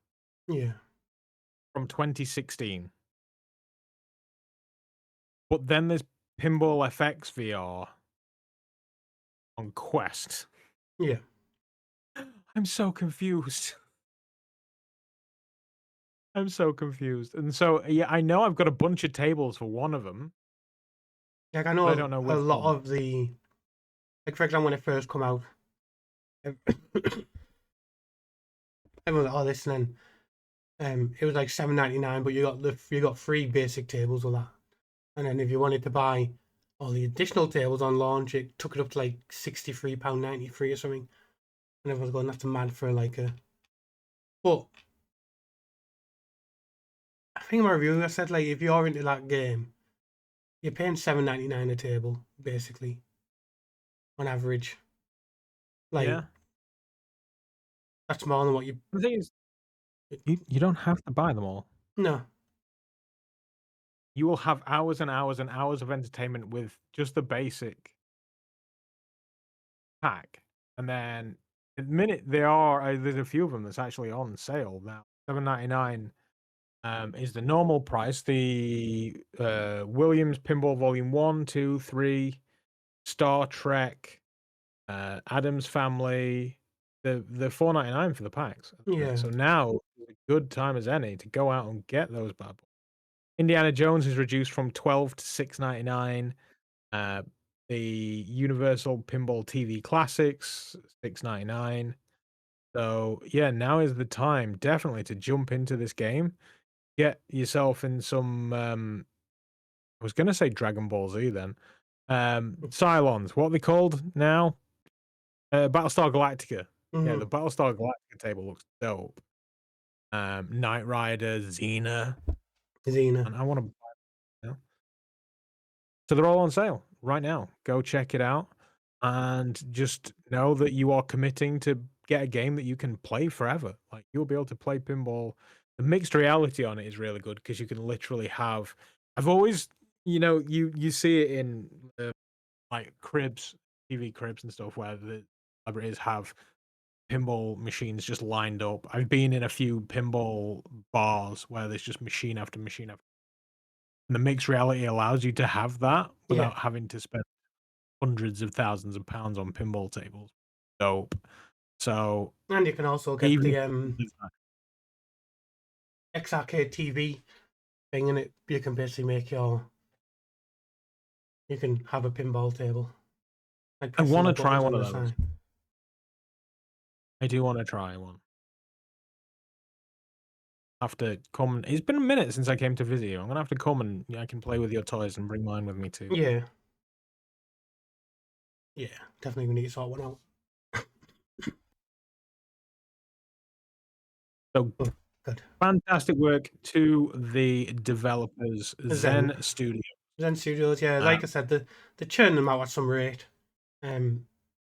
B: Yeah.
C: From 2016. But then there's Pinball FX VR on Quest.
B: Yeah.
C: I'm so confused. And so, yeah, I know I've got a bunch of tables for one of them.
B: Like, I know, a lot of the... Like, for example, when it first come out, everyone was like, oh, this, and then it was like $7.99, but you got free basic tables with that. And then if you wanted to buy all the additional tables on launch, it took it up to like £63.93 or something. And everyone's going, that's mad for like a. But I think in my review I said like if you're into that game, you're paying £7.99 a table basically on average. Like
C: Yeah.
B: that's more than what you.
C: The thing is, you don't have to buy them all.
B: No.
C: You will have hours and hours and hours of entertainment with just the basic pack. And then the minute there's a few of them that's actually on sale now. $7.99 is the normal price. The Williams Pinball Volume 1, 2, 3, Star Trek, Adam's Family, the $4.99 for the packs.
B: Yeah.
C: So now is a good time as any to go out and get those bad boys. Indiana Jones is reduced from $12 to $6.99. The Universal Pinball TV Classics, $6.99. So yeah, now is the time definitely to jump into this game. Get yourself in some I was gonna say Dragon Ball Z then. Cylons, what are they called now? Battlestar Galactica. Yeah, the Battlestar Galactica table looks dope. Knight Rider, Xena. And I want to buy them now. So they're all on sale right now. Go check it out. And just know that you are committing to get a game that you can play forever. Like you'll be able to play pinball. The mixed reality on it is really good because you can literally have. I've always, you see it in like cribs, TV cribs and stuff where the celebrities have pinball machines just lined up. I've been in a few pinball bars where there's just machine after machine after. And the mixed reality allows you to have that without having to spend hundreds of thousands of pounds on pinball tables. Dope. So
B: And you can also get
C: even
B: the X-Arcade TV thing, and you can basically make you can have a pinball table. Like
C: I want to
B: pressing the
C: try
B: buttons
C: one
B: on
C: of
B: the
C: those.
B: side.
C: I do want to try one. Have to come. It's been a minute since I came to visit you. I'm gonna have to come and I can play with your toys and bring mine with me too.
B: Yeah. Yeah, definitely we need to sort one out.
C: So
B: Oh, good.
C: fantastic work to the developers, Zen Studio.
B: Zen Studios, yeah. Like I said, they churn them out at some rate. Like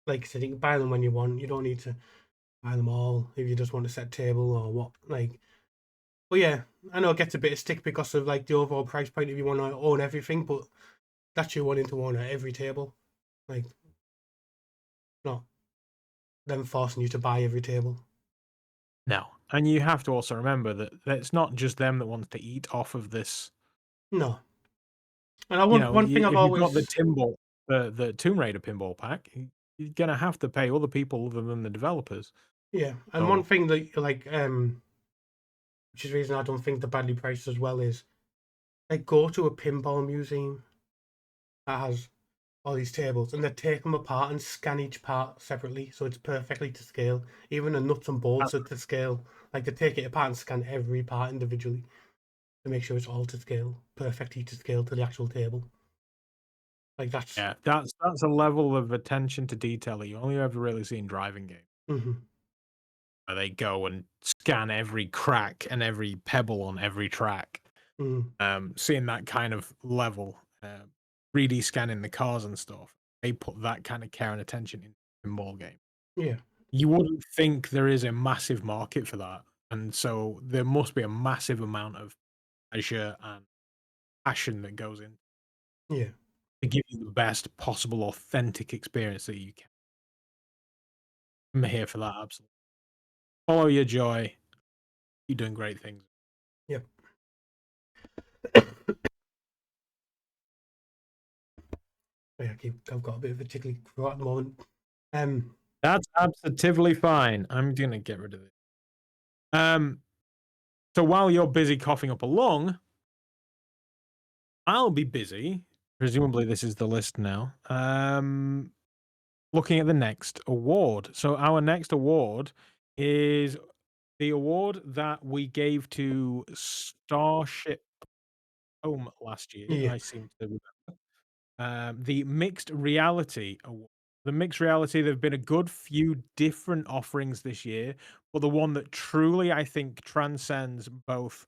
B: I said, you can buy them when you want. You don't need to buy them all if you just want a set table or what. Like, but yeah, I know it gets a bit of stick because of like the overall price point if you want to own everything, but that's you wanting to own every table. Like, not them forcing you to buy every table.
C: No, and you have to also remember that it's not just them that wants to eat off of this.
B: No. And I want one thing I've
C: if
B: always
C: you've got the Tomb Raider pinball pack, you're gonna have to pay other people other than the developers.
B: yeah, and one thing that like which is the reason I don't think they're badly priced as well is like go to a pinball museum that has all these tables and they take them apart and scan each part separately so it's perfectly to scale. Even the nuts and bolts are to scale. Like they take it apart and scan every part individually to make sure it's all to scale, perfectly to scale to the actual table. Like that's
C: that's a level of attention to detail that you only ever really see in driving games. Where they go and scan every crack and every pebble on every track. Seeing that kind of level, 3D scanning the cars and stuff, they put that kind of care and attention in a pinball game.
B: Yeah.
C: You wouldn't think there is a massive market for that. And so there must be a massive amount of pleasure and passion that goes in.
B: Yeah.
C: To give you the best possible authentic experience that you can. I'm here for that, absolutely. Follow your joy. You're doing great things.
B: Yep. I've got a bit of a tickly throat at the moment.
C: That's absolutely fine. I'm gonna get rid of it. So while you're busy coughing up a lung, I'll be busy. Presumably, this is the list now. Looking at the next award. So our next award is the award that we gave to Starship Home last year.
B: Yeah.
C: I seem to remember. the Mixed Reality Award. The Mixed Reality, there have been a good few different offerings this year, but the one that truly I think transcends both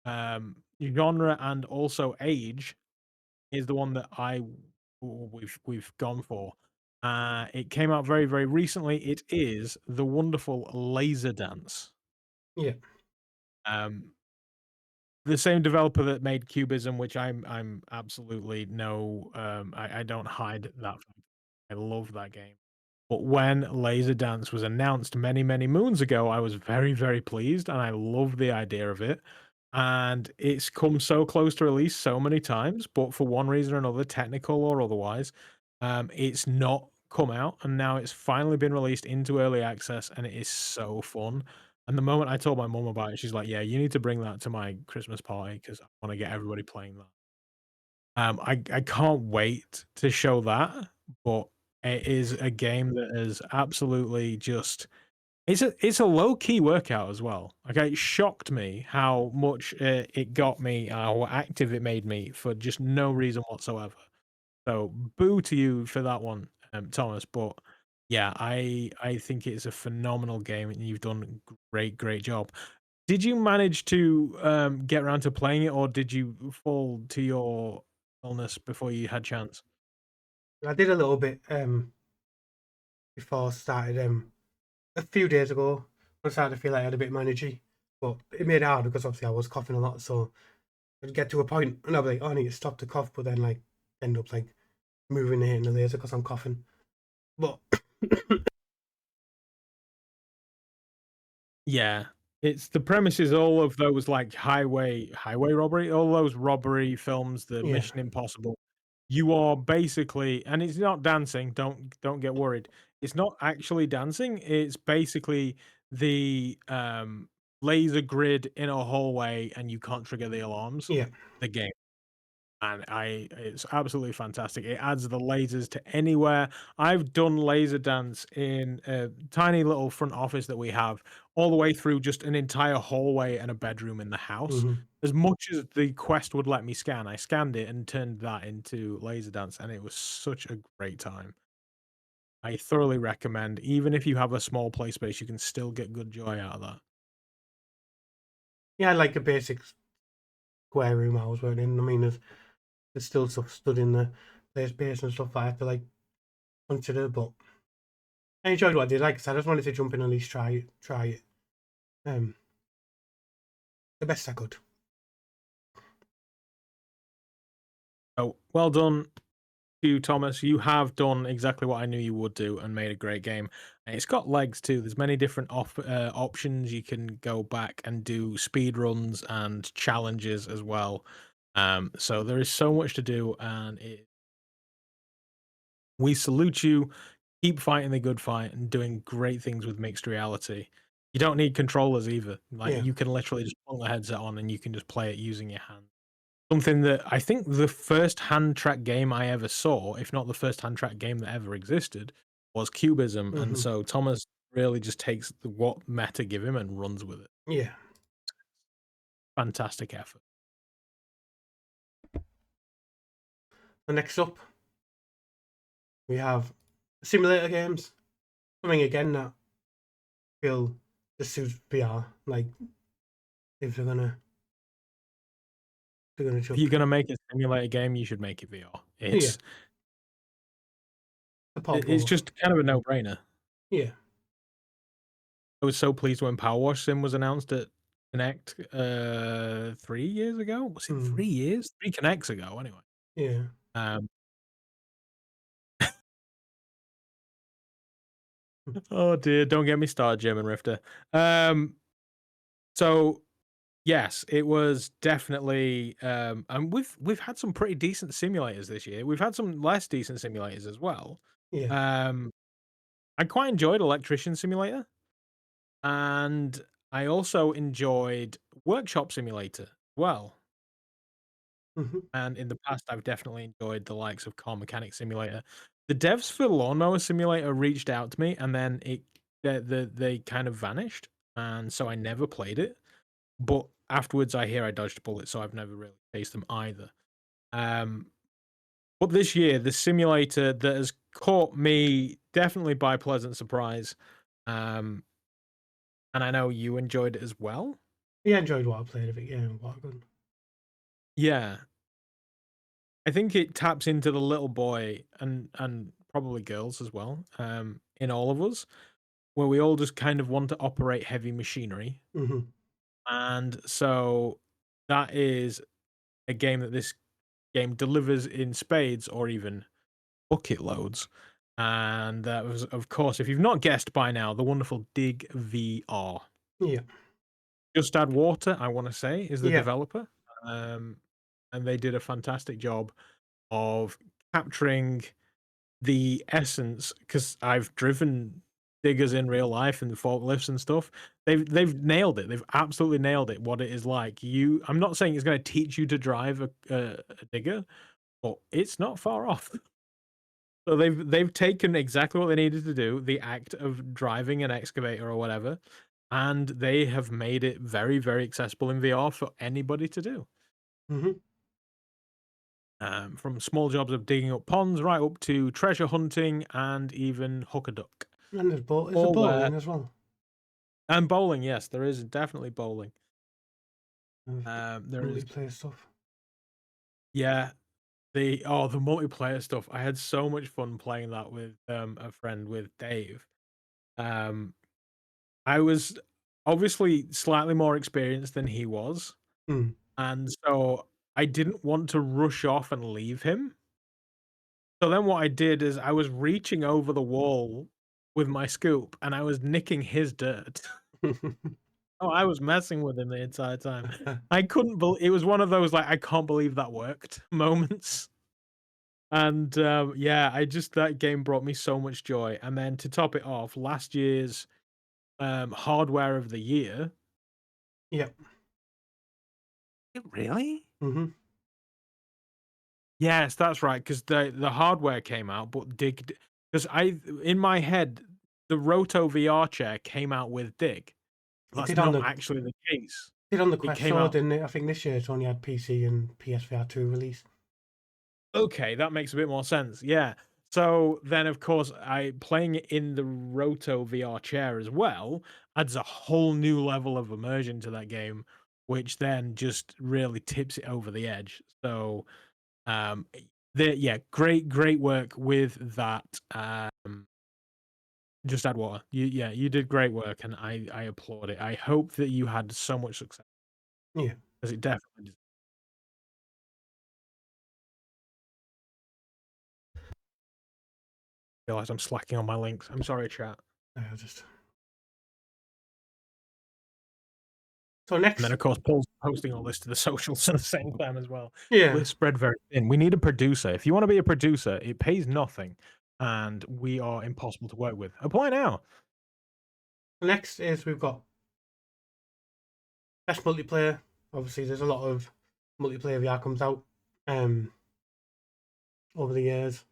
C: genre and also age is the one that we've gone for. It came out very, very recently. It is the wonderful Laser Dance.
B: Yeah.
C: Um, the same developer that made Cubism, which I'm absolutely no I don't hide that fact. I love that game. But when Laser Dance was announced many, many moons ago, I was very, very pleased and I love the idea of it. And it's come so close to release so many times, but for one reason or another, technical or otherwise, it's not come out. And now it's finally been released into early access and it is so fun. And the moment I told my mum about it, she's like, "Yeah, you need to bring that to my Christmas party because I want to get everybody playing that." I can't wait to show that, but it is a game that is absolutely just it's a low key workout as well. Okay, it shocked me how much it got me, how active it made me for just no reason whatsoever. So boo to you for that one, Thomas. But yeah, I think it's a phenomenal game, and you've done a great job. Did you manage to get around to playing it, or did you fall to your illness before you had chance?
B: I did a little bit before I started a few days ago. I started to feel like I had a bit of energy, but it made it hard because obviously I was coughing a lot. So I'd get to a point and I'd be like, "Oh, I need to stop the cough," but then like end up like moving and hitting the laser because I'm coughing. But
C: Yeah. It's the premise is all of those, like, highway robbery, all those robbery films, the
B: yeah,
C: Mission Impossible. You are basically and it's not dancing, don't get worried. It's not actually dancing, it's basically the, laser grid in a hallway, and you can't trigger the alarms.
B: yeah,
C: The game. And it's absolutely fantastic. It adds the lasers to anywhere. I've done laser dance in a tiny little front office that we have, all the way through just an entire hallway and a bedroom in the house.
B: hmm
C: As much as the Quest would let me scan, I scanned it and turned that into laser dance, and it was such a great time. I thoroughly recommend, even if you have a small play space, you can still get good joy out of that.
B: yeah. I like a basic square room I was working in. I mean, there's still stuff stood in the play space and stuff that I have to like consider, but I enjoyed what I did. Like I said, I just wanted to jump in and at least try it. Um, the best I could.
C: So well done you, Thomas. You have done exactly what I knew you would do and made a great game. And it's got legs too. There's many different options. You can go back and do speed runs and challenges as well. So there is so much to do, and we salute you. Keep fighting the good fight and doing great things with mixed reality. You don't need controllers either. Like
B: Yeah.
C: you can literally just put the headset on and you can just play it using your hand. Something that I think the first hand track game I ever saw, if not the first hand track game that ever existed, was Cubism. And
B: hmm
C: so Thomas really just takes what meta give him and runs with it.
B: Yeah.
C: Fantastic effort.
B: The next up, we have simulator games. Something again that feel just suits VR. Like if they're gonna
C: If
B: chuck.
C: you're gonna make a simulator game, you should make it VR.
B: Yeah. The
C: It's
B: portable.
C: just kind of a no-brainer.
B: Yeah.
C: I was so pleased when Power Wash Sim was announced at Connect 3 years ago. Was it
B: Mm.
C: 3 years? 3 Connects ago, anyway.
B: Yeah.
C: Um, oh dear, don't get me started, German Rifter. So yes, it was definitely and we've had some pretty decent simulators this year. We've had some less decent simulators as well.
B: Yeah.
C: Um, I quite enjoyed Electrician Simulator, and I also enjoyed Workshop Simulator as well.
B: hmm
C: And in the past, I've definitely enjoyed the likes of Car Mechanic Simulator. The devs for Lawnmower Simulator reached out to me, and then they kind of vanished, and so I never played it. But afterwards, I hear I dodged a bullet, so I've never really faced them either. Um, But this year, the simulator that has caught me definitely by pleasant surprise, um, and I know you enjoyed it as well.
B: Yeah, I enjoyed what I played of it. Yeah, what good.
C: Yeah, I think it taps into the little boy and probably girls as well, in all of us, where we all just kind of want to operate heavy machinery,
B: Hmm.
C: and so that is a game that this game delivers in spades or even bucket loads. And that was, of course, if you've not guessed by now, the wonderful Dig VR.
B: Yeah,
C: Just Add Water, I want to say, is the
B: yeah.
C: developer. Um, and they did a fantastic job of capturing the essence, because I've driven diggers in real life and the forklifts and stuff. They've nailed it. They've absolutely nailed it. What it is like. I'm not saying it's going to teach you to drive a digger, but it's not far off. So they've taken exactly what they needed to do, the act of driving an excavator or whatever, and they have made it very, very accessible in VR for anybody to do.
B: Hmm.
C: From small jobs of digging up ponds right up to treasure hunting and even hook a duck.
B: And there's is a
C: All
B: bowling as well.
C: And bowling, yes, there is definitely bowling.
B: Of
C: There is,
B: multiplayer stuff.
C: yeah. The multiplayer stuff. I had so much fun playing that with a friend, with Dave. Um, I was obviously slightly more experienced than he was,
B: Mm.
C: and so I didn't want to rush off and leave him. So then what I did is I was reaching over the wall with my scoop, and I was nicking his dirt. Oh, I was messing with him the entire time. I couldn't believe it was one of those, like, "I can't believe that worked" moments. And, yeah, that game brought me so much joy, and then to top it off, last year's, hardware of the year.
B: Yeah.
C: Really?
B: Hmm.
C: Yes, that's right. Because the hardware came out, but Dig, because in my head, the Roto VR chair came out with Dig.
B: It
C: That's
B: did on
C: not
B: the
C: actually the case.
B: Quest
C: came
B: 4,
C: out
B: didn't it? I think this year it's only had PC and PSVR 2 release.
C: Okay, that makes a bit more sense, yeah. So then, of course, playing it in the Roto VR chair as well adds a whole new level of immersion to that game, which then just really tips it over the edge. So, um, yeah, great work with that. Just Add Water. You did great work, and I applaud it. I hope that you had so much success,
B: Yeah.
C: because it definitely. Realize I'm slacking on my links. I'm sorry, chat.
B: Just so
C: And
B: next,
C: then, of course, Paul's posting all this to the socials at the same time as well.
B: yeah.
C: We're spread very thin. We need a producer. If you want to be a producer, it pays nothing, and we are impossible to work with. Apply now.
B: Next is we've got best multiplayer. Obviously, there's a lot of multiplayer VR comes out over the years.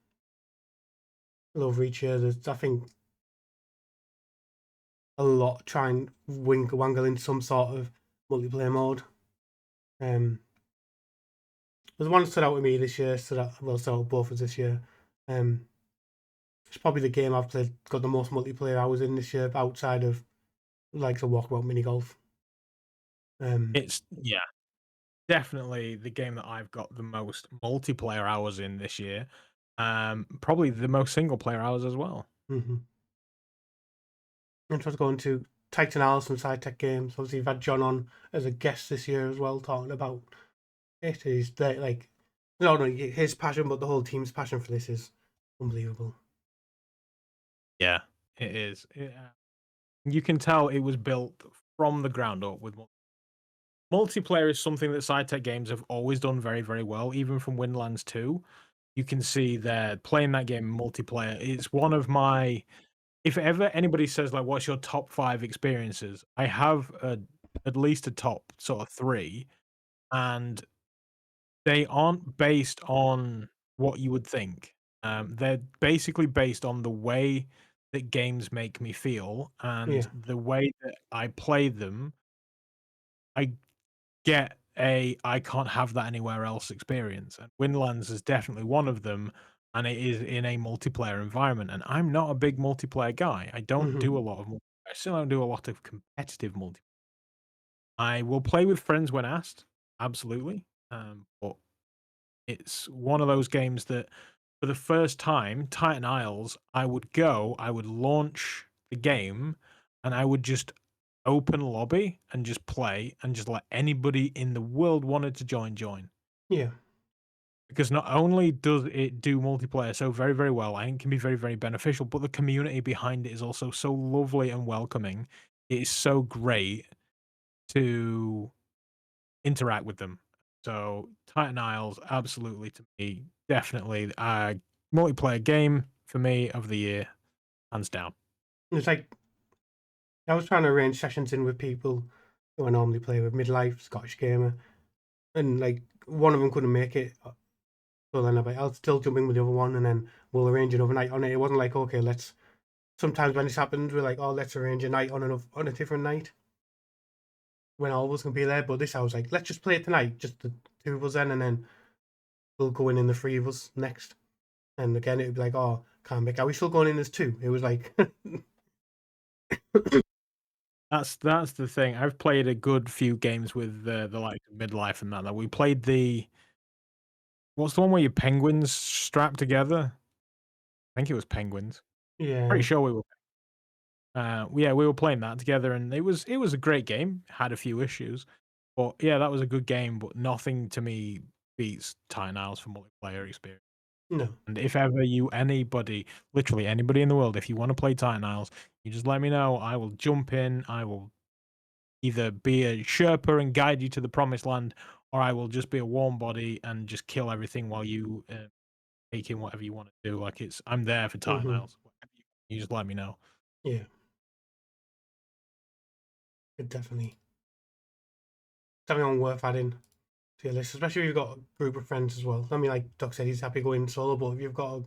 B: Over each year, there's, I think, a lot try and wangle in some sort of multiplayer mode. There's one that stood out with me this year, stood out both of this year. It's probably the game I've got the most multiplayer hours in this year, outside of like the Walkabout mini golf.
C: It's definitely the game that I've got the most multiplayer hours in this year. Probably the most single player hours as well.
B: Mm-hmm. I'm trying to go into Titan Alice and Side Tech Games. Obviously, you've had John on as a guest this year as well, talking about it. He's like, no, his passion, but the whole team's passion for this is unbelievable.
C: Yeah, it is. You can tell it was built from the ground up with multiplayer. Is something that SciTech games have always done very, very well, even from Windlands 2. You can see they're playing that game multiplayer. It's one of my, if ever anybody says, like, what's your top 5 experiences, I have at least a top sort of 3, and they aren't based on what you would think. They're basically based on the way that games make me feel, and
B: Yeah.
C: the way that I play them. I get I can't have that anywhere else experience. And Windlands is definitely one of them, and it is in a multiplayer environment. And I'm not a big multiplayer guy. I don't do a lot of I still don't do a lot of competitive multiplayer. I will play with friends when asked, absolutely. But it's one of those games that for the first time, Titan Isles, I would launch the game, and I would just open lobby and just play and just let anybody in the world wanted to join.
B: Yeah.
C: Because not only does it do multiplayer so very, very well, and it can be very, very beneficial, but the community behind it is also so lovely and welcoming. It is so great to interact with them. So Titan Isles, absolutely to me, definitely a multiplayer game for me of the year, hands down.
B: It's like I was trying to arrange sessions in with people who I normally play with, midlife Scottish gamer, and like one of them couldn't make it. So then I'll still jump in with the other one, and then we'll arrange another night on it. It wasn't like, okay, let's. Sometimes when this happens, we're like, oh, let's arrange a night on a different night when all of us can be there. But this, I was like, let's just play it tonight, just the two of us then, and then we'll go in the three of us next. And again, it'd be like, oh, can't make. Are we still going in as two? It was like,
C: That's the thing. I've played a good few games with the like midlife and that. We played what's the one where your penguins strapped together? I think it was penguins.
B: yeah,
C: Pretty sure we were. We were playing that together, and it was a great game. Had a few issues, but yeah, that was a good game. But nothing to me beats Titan Isles for multiplayer experience.
B: no,
C: And if ever literally anybody in the world, if you want to play Titan Isles, you just let me know. I will jump in. I will either be a Sherpa and guide you to the promised land, or I will just be a warm body and just kill everything while you take in whatever you want to do. Like I'm there for Titan Isles. You just let me know.
B: yeah, it definitely one worth adding to your list, especially if you've got a group of friends as well. I mean, like Doc said, he's happy going solo, but if you've got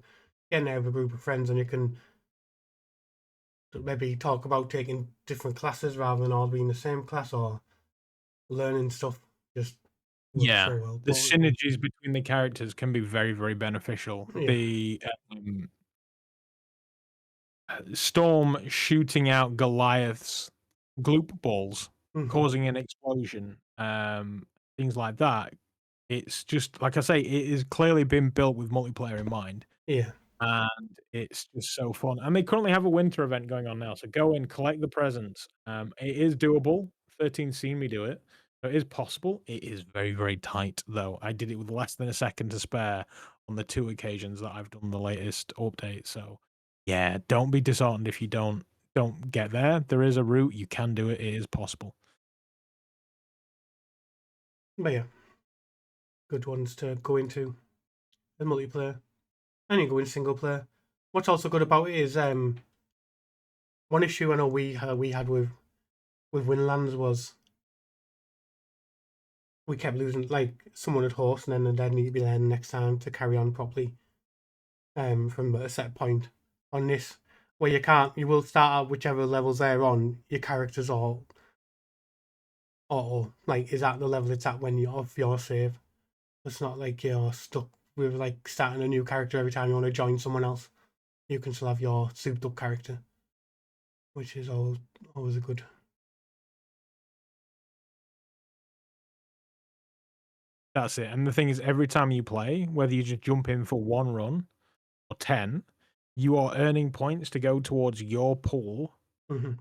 B: get in there with a group of friends and you can maybe talk about taking different classes rather than all being the same class or learning stuff, just works
C: Yeah,
B: so well.
C: the
B: But
C: synergies between the characters can be very, very beneficial.
B: yeah,
C: The Storm shooting out Goliath's gloop balls, causing an explosion, things like that. It's just like I say, it has clearly been built with multiplayer in mind,
B: yeah,
C: and it's just so fun. And they currently have a winter event going on now, so go and collect the presents. It is doable. 13 seen me do it. So it is possible. It is very, very tight, though. I did it with less than a second to spare on the 2 occasions that I've done the latest update. So, yeah, don't be disheartened if you don't get there. There is a route. You can do it. It is possible.
B: but yeah, good ones to go into the multiplayer. And you go in single player. What's also good about it is one issue I know we had with Winlands was we kept losing, like someone had host and then they'd need to be there next time to carry on properly from a set point. On this, where you will start out whichever levels they're on, your characters all auto, like is at the level it's at when you're off your save. It's not like you're stuck with like starting a new character every time you want to join someone else. You can still have your souped up character, which is always a good.
C: That's it. And the thing is, every time you play, whether you just jump in for 1 run or 10, you are earning points to go towards your pool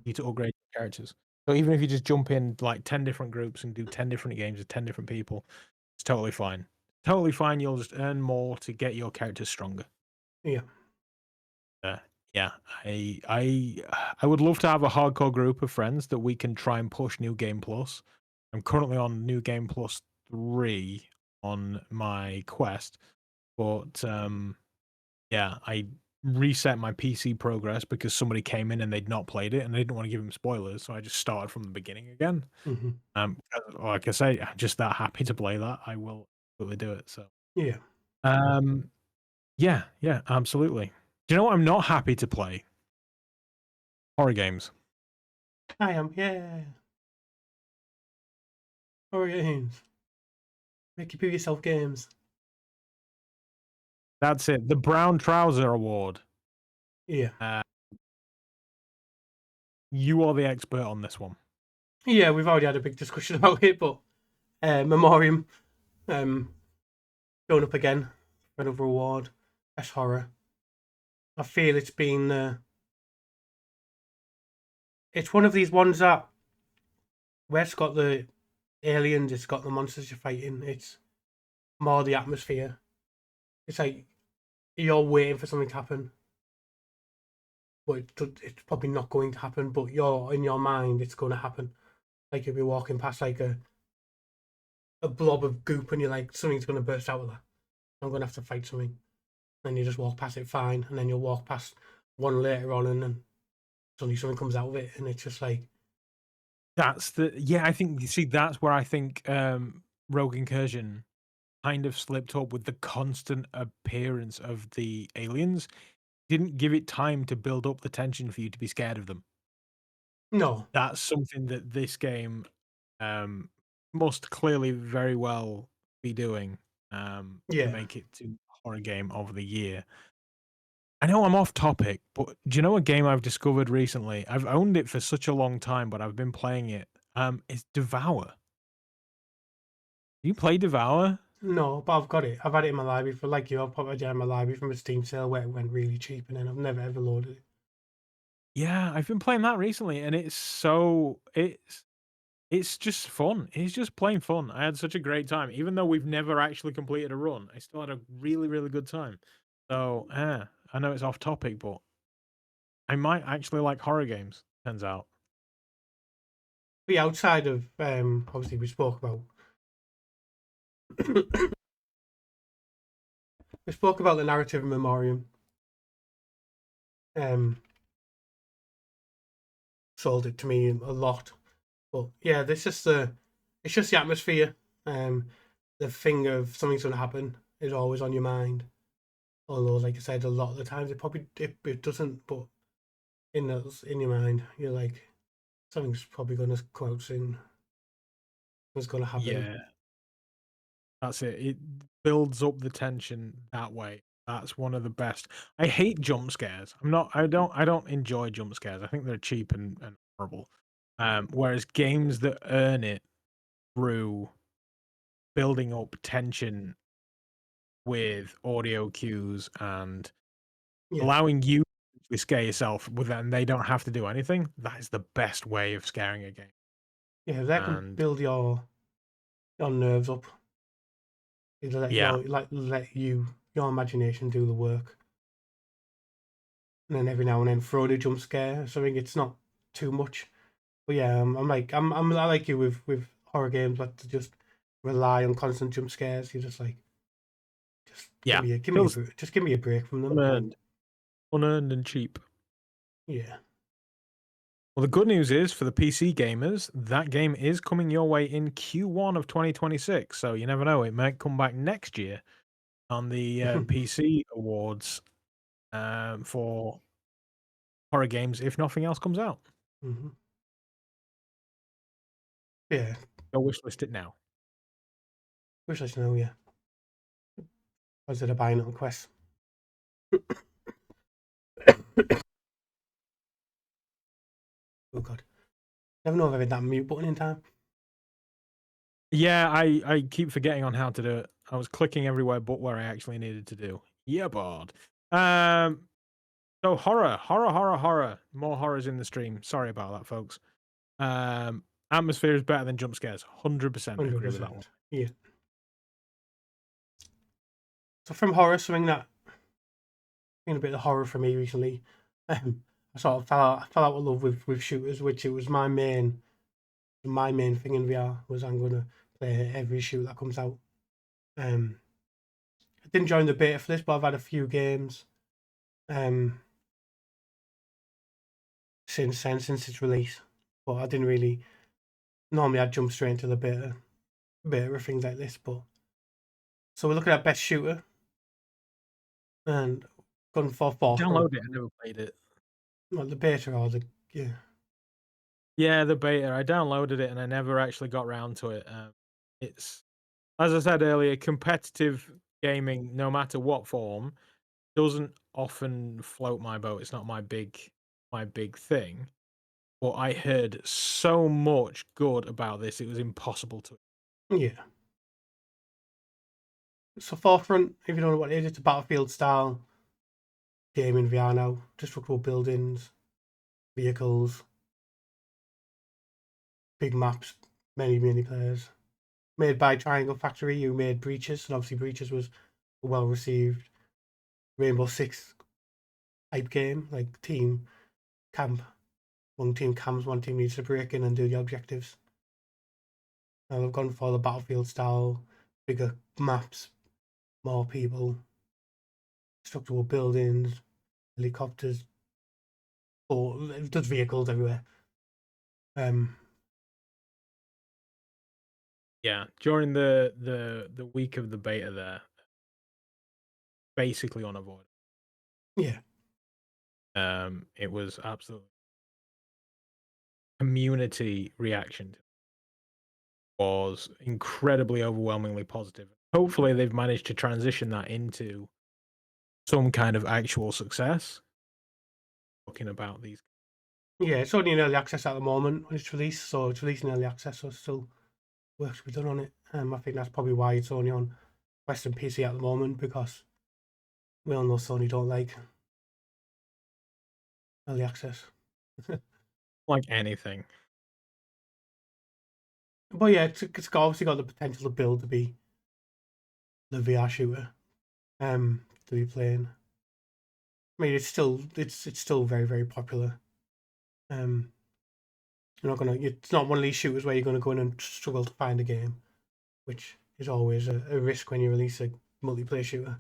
C: you to upgrade your characters. So even if you just jump in like 10 different groups and do 10 different games with 10 different people, it's totally fine. Totally fine. You'll just earn more to get your characters stronger.
B: Yeah.
C: Yeah. I would love to have a hardcore group of friends that we can try and push New Game Plus. I'm currently on New Game Plus 3 on my quest, but yeah, I reset my PC progress because somebody came in and they'd not played it and I didn't want to give them spoilers, so I just started from the beginning again. Like I say, I'm just that happy to play that. I will absolutely do it. So
B: Yeah.
C: yeah, absolutely. Do you know what I'm not happy to play? Horror games.
B: I am. Yeah. Horror games. Make you poo yourself games.
C: That's it. The Brown Trouser Award.
B: Yeah.
C: You are the expert on this one.
B: Yeah, we've already had a big discussion about it, but Memoriam going up again for another award. Best horror. I feel it's been it's one of these ones that where it's got the aliens, it's got the monsters you're fighting. It's more the atmosphere. It's like you're waiting for something to happen, but it's probably not going to happen. But you're in your mind, it's going to happen. Like you'll be walking past like a blob of goop, and you're like, something's going to burst out of that. I'm going to have to fight something. And you just walk past it fine, and then you'll walk past one later on, and then suddenly something comes out of it, and it's just like
C: I think you see that's where I think Rogue Incursion kind of slipped up with the constant appearance of the aliens. Didn't give it time to build up the tension for you to be scared of them.
B: no,
C: That's something that this game must clearly very well be doing to
B: yeah,
C: make it to horror game of the year. I know I'm off topic, but do you know a game I've discovered recently? I've owned it for such a long time, but I've been playing it. It's Devour. You play Devour?
B: no, but I've got it. I've had it in my library for like you. I've probably had it in my library from a Steam sale where it went really cheap, and then I've never ever loaded it.
C: Yeah, I've been playing that recently, and it's just fun. It's just plain fun. I had such a great time, even though we've never actually completed a run. I still had a really, really good time. So, I know it's off topic, but I might actually like horror games. Turns out.
B: But outside of obviously we spoke about we spoke about the narrative in Memoriam. Sold it to me a lot, but yeah, it's just the atmosphere. The thing of something's going to happen is always on your mind. Although, like I said, a lot of the times it doesn't. But in your mind, you're like, something's probably going to come out soon. What's going to happen?
C: Yeah, that's it. It builds up the tension that way. That's one of the best. I hate jump scares. I don't enjoy jump scares. I think they're cheap and horrible. Whereas games that earn it through building up tension with audio cues and
B: Yeah,
C: allowing you to scare yourself with that, and they don't have to do anything. That is the best way of scaring a game.
B: yeah. That can
C: And
B: build your nerves up. It'll
C: yeah,
B: let your imagination do the work. And then every now and then throw a jump scare or something. It's not too much. But yeah, I like you with horror games, but to just rely on constant jump scares. You're just like, just
C: yeah,
B: give me a break from them.
C: unearned and cheap.
B: Yeah.
C: Well, the good news is for the PC gamers, that game is coming your way in Q1 of 2026. So you never know; it might come back next year on the PC awards for horror games if nothing else comes out.
B: Mm-hmm. Yeah.
C: Go wishlist it now.
B: Wish I know. Yeah. I was at a buying it on Quest. Oh god. Never know if I've hit that mute button in time.
C: Yeah, I keep forgetting on how to do it. I was clicking everywhere but where I actually needed to do. Yeah, bod. So horror. More horrors in the stream. Sorry about that, folks. Atmosphere is better than jump scares. 100% agree with that one.
B: Yeah. So from horror, something that been a bit of horror for me recently. I sort of fell out of love with shooters, which it was my main thing in VR was I'm gonna play every shoot that comes out. I didn't join the beta for this, but I've had a few games since its release. But I didn't really normally I'd jump straight into the beta of things like this. But so we're looking at best shooter and gone for
C: Download it. I never played it.
B: Well, the beta or the
C: Yeah, the beta. I downloaded it and I never actually got round to it. It's as I said earlier, competitive gaming, no matter what form, doesn't often float my boat. It's not my big thing. But I heard so much good about this, it was impossible to.
B: Yeah. So Forefront, if you don't know what it is, it's a Battlefield style game in VR now. Destructible buildings, vehicles, big maps, many players. Made by Triangle Factory, who made Breaches, and obviously Breaches was a well received Rainbow Six type game, like team camp. One team camps, one team needs to break in and do the objectives. Now they've gone for the Battlefield style, bigger maps, more people, structural buildings, helicopters, or there's vehicles everywhere.
C: Yeah, during the week of the beta there, basically unavoidable.
B: Yeah,
C: It was absolutely community reaction was incredibly overwhelmingly positive. Hopefully, they've managed to transition that into some kind of actual success. Talking about these.
B: yeah, it's only in early access at the moment when it's released, so it's released in early access, so still work to be done on it. I think that's probably why it's only on Western PC at the moment, because we all know Sony don't like early access.
C: Like anything.
B: But yeah, it's obviously got the potential to build to be the VR shooter to be playing. I mean, it's still very popular. It's not one of these shooters where you're gonna go in and struggle to find a game, which is always a risk when you release a multiplayer shooter.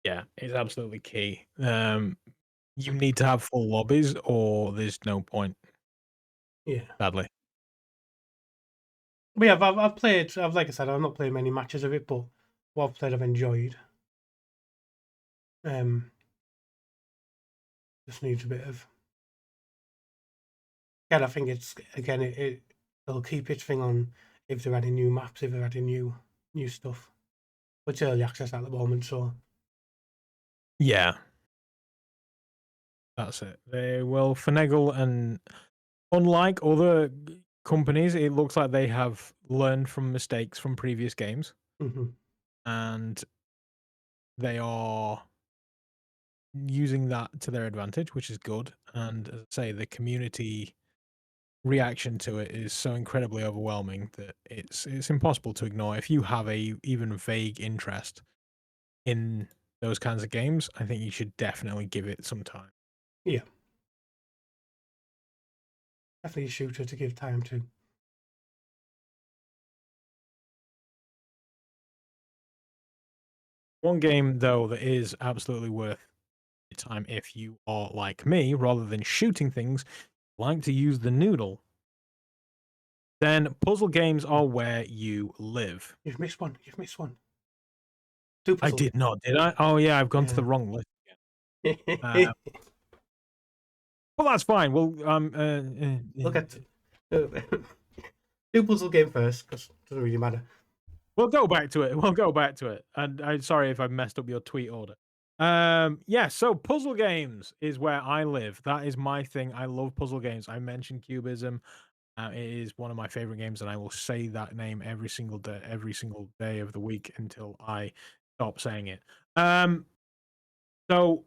C: Yeah, it's absolutely key. You need to have full lobbies, or there's no point.
B: Yeah,
C: Sadly.
B: but yeah, I've played. Like I said, I've not played many matches of it, but what I've played, I've enjoyed. Just needs a bit of. Yeah, I think it's again it'll keep its thing on if they're adding new maps, if they're adding new stuff. But it's early access at the moment, so
C: Yeah. That's it. They will finagle, and unlike other companies, it looks like they have learned from mistakes from previous games, and they are using that to their advantage, which is good. And as I say, the community reaction to it is so incredibly overwhelming that it's impossible to ignore. If you have a even vague interest in those kinds of games, I think you should definitely give it some time.
B: yeah, definitely a shooter to give time to.
C: One game though that is absolutely worth your time if you are like me, rather than shooting things, like to use the noodle, then puzzle games are where you live.
B: You've missed one. You've missed one. Do
C: I
B: puzzle.
C: did not, did I? Oh yeah, I've gone to the wrong list again. Well, that's fine. Well,
B: Look at do puzzle game first, because it doesn't really matter.
C: we'll go back to it. We'll go back to it. And I'm sorry if I messed up your tweet order. Yeah, so puzzle games is where I live. That is my thing. I love puzzle games. I mentioned Cubism. It is one of my favorite games, and I will say that name every single day of the week until I stop saying it. So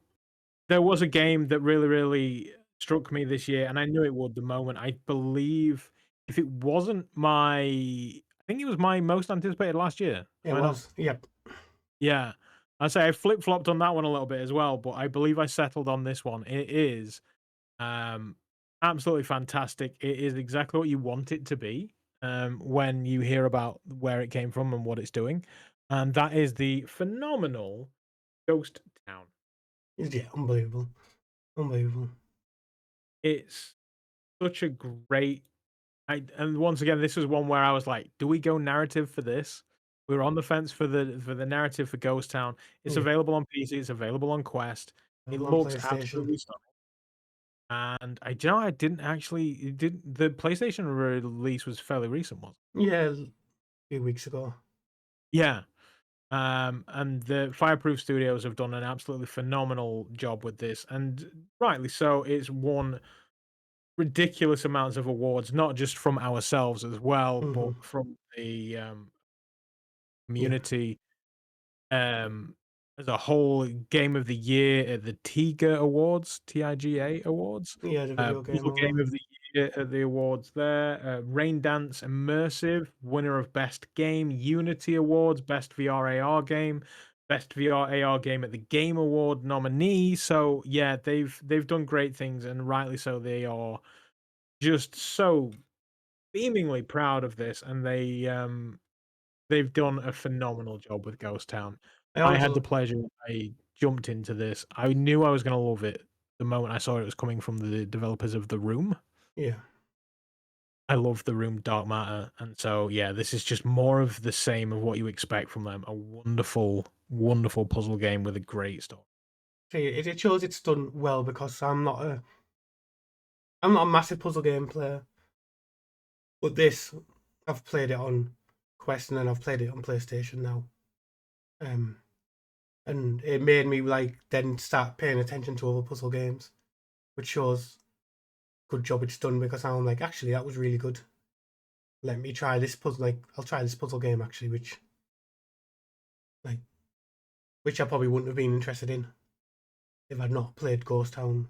C: there was a game that really struck me this year, and I knew it would the moment. I believe if it wasn't I think it was my most anticipated last year.
B: It was. Yep.
C: Yeah. I say I flip-flopped on that one a little bit as well, but I believe I settled on this one. It is absolutely fantastic. It is exactly what you want it to be when you hear about where it came from and what it's doing. And that is the phenomenal Ghost Town.
B: Yeah, unbelievable. Unbelievable.
C: It's such a great and once again, this was one where I was like, do we go narrative for this? We were on the fence for the narrative for Ghost Town. It's available on PC, it's available on Quest. It
B: On
C: looks
B: PlayStation.
C: absolutely stunning. And I didn't actually the PlayStation release was fairly recent, wasn't
B: Yeah, a few weeks ago.
C: Yeah. And the Fireproof Studios have done an absolutely phenomenal job with this, and rightly so. It's won ridiculous amounts of awards, not just from ourselves as well, but
B: Hmm.
C: from the
B: Yeah.
C: community as a whole. Game of the Year at the TIGA Awards, TIGA Awards,
B: Yeah, the video game
C: Puzzle Game
B: award.
C: of the Year at the awards there, Rain Dance Immersive, winner of Best Game, Unity Awards, Best VR AR Game, Best VR AR Game at the Game Award nominee. So yeah, they've done great things, and rightly so. They are just so beamingly proud of this, and they've done a phenomenal job with Ghost Town.
B: I
C: I had the
B: also,
C: pleasure. I jumped into this. I knew I was going to love it the moment I saw it was coming from the developers of The Room.
B: yeah.
C: I love The Room, Dark Matter, and so yeah, this is just more of the same of what you expect from them. A wonderful, wonderful puzzle game with a great story.
B: See, it shows it's done well because I'm not a massive puzzle game player, but this, I've played it on Quest and then I've played it on PlayStation now. Um, and it made me like then start paying attention to other puzzle games, which shows good job it's done because now I'm like, actually, that was really good. Let me try this puzzle. Like, I'll try this puzzle game actually, like, which I probably wouldn't have been interested in if I'd not played Ghost Town.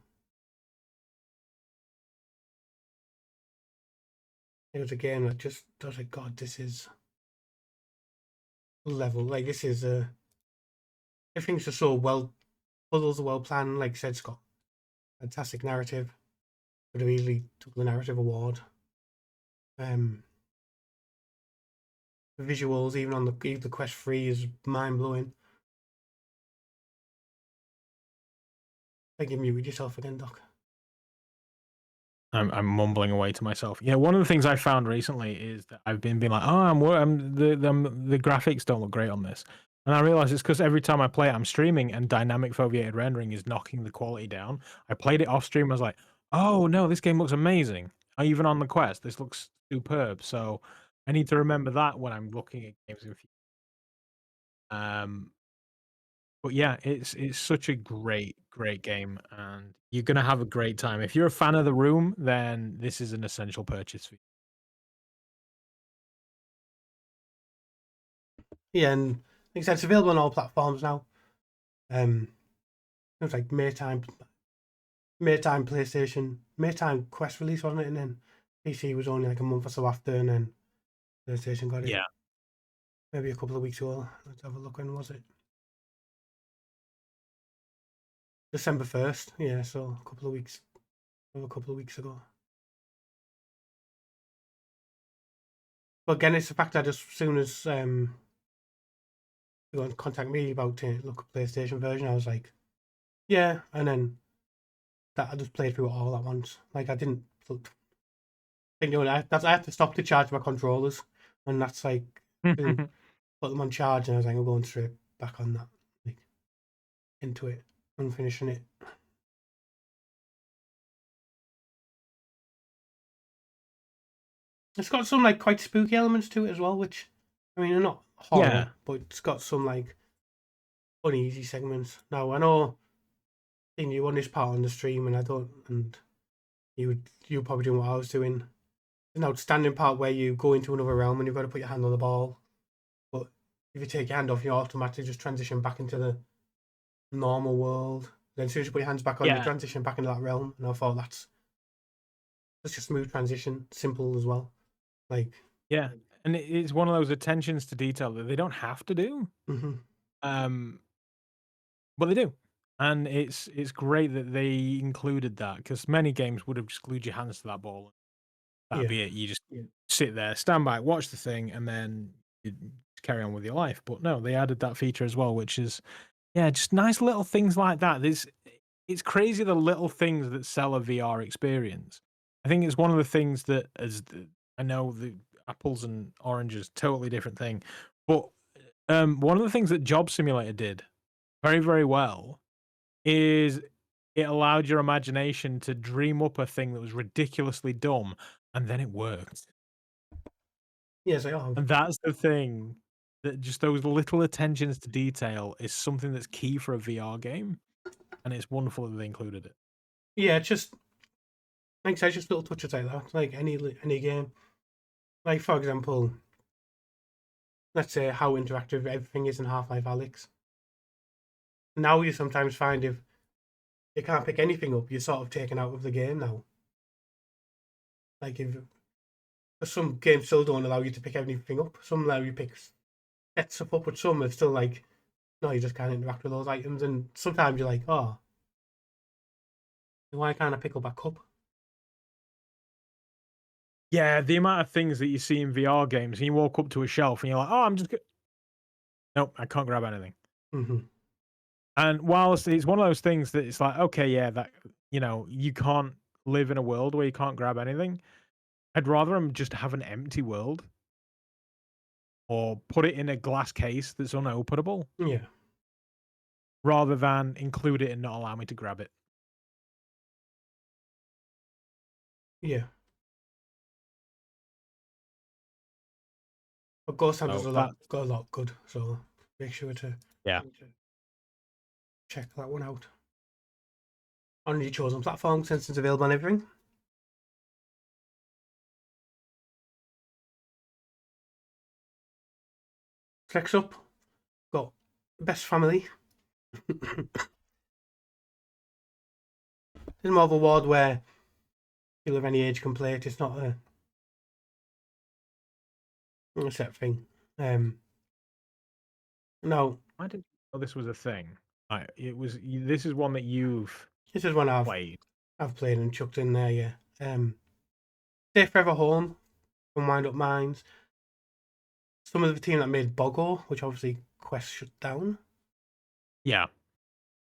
B: It was a game that just I was like, God, this is level. Like, this is everything's just so well. Puzzles are well planned. Like I said, it's got fantastic narrative. Could have easily took the narrative award. Um, the visuals, even on the Quest 3, is mind blowing. I think you muted yourself again, Doc.
C: I'm mumbling away to myself. Yeah, one of the things I found recently is that I've been being like, oh, the graphics don't look great on this, and I realize it's because every time I play it, I'm streaming, and dynamic foveated rendering is knocking the quality down. I played it off stream, I was like, oh no, this game looks amazing. Even on the Quest, this looks superb. So I need to remember that when I'm looking at games in future. But yeah, it's such a great, great game, and you're gonna have a great time. If you're a fan of The Room, then this is an essential purchase for you.
B: Yeah, and like I said, it's available on all platforms now. It was like Maytime PlayStation, Maytime Quest release, wasn't it? And then PC was only like a month or so after, and then PlayStation got it
C: Yeah.
B: maybe a couple of weeks ago. Let's have a look. When was it? December 1st. Yeah, so a couple of weeks ago. But again, it's the fact that as soon as you got in contact me about to look at PlayStation version, I was like, yeah, and then that I just played through it all at once. Like I didn't think, I had to stop to charge my controllers, and that's like to put them on charge, and I was like, I'm going straight back on that, like into it and finishing it. It's got some like quite spooky elements to it as well, which I mean, they're not horror,
C: Yeah.
B: but it's got some like uneasy segments. Now I know you on this part on the stream, and I don't, and you probably doing what I was doing. An outstanding part where you go into another realm and you've got to put your hand on the ball, but if you take your hand off, you automatically just transition back into the normal world. Then as soon as you put your hands back on, you
C: Yeah.
B: transition back into that realm. And I thought that's such a smooth transition, simple as well. Like,
C: Yeah. And it's one of those attentions to detail that they don't have to do.
B: mm-hmm.
C: But they do. And it's great that they included that, because many games would have just glued your hands to that ball. That'd
B: Yeah,
C: be it. You just sit there, stand back, watch the thing, and then you carry on with your life. But no, they added that feature as well, which is, yeah, just nice little things like that. It's crazy the little things that sell a VR experience. I think it's one of the things that, I know the apples and oranges, totally different thing. But one of the things that Job Simulator did very, very well is it allowed your imagination to dream up a thing that was ridiculously dumb, and then it worked.
B: yeah. It's like, oh,
C: And that's the thing. that just those little attentions to detail is something that's key for a VR game, and it's wonderful that they included it.
B: Yeah, it's just like I said, just little touches like that, like any game. Like for example, let's say how interactive everything is in Half-Life Alyx. Now you sometimes find if you can't pick anything up, you're sort of taken out of the game now. Like if some games still don't allow you to pick anything up, some allow you to pick set stuff up, but some are still like, no, you just can't interact with those items. And sometimes you're like, oh, why can't I pick up a cup?
C: Yeah, the amount of things that you see in VR games, and you walk up to a shelf and you're like, oh, nope, I can't grab anything.
B: Mm-hmm.
C: And whilst it's one of those things that it's like, okay, yeah, that you can't live in a world where you can't grab anything. I'd rather them just have an empty world, or put it in a glass case that's unopenable,
B: Yeah,
C: rather than include it and not allow me to grab it.
B: yeah. But Ghost Hunter's
C: So
B: got a lot good, so make sure to
C: yeah.
B: check that one out on your chosen platform since it's available on everything. Next up, got Best Family. It's more of a award where people of any age can play it. It's not a set thing. No,
C: I didn't know this was a thing. This is one that you've
B: this is one
C: played.
B: I've played and chucked in there. Yeah. Stay Forever Home from Wind Up Minds. Some of the team that made Boggo, which obviously Quest shut down.
C: Yeah.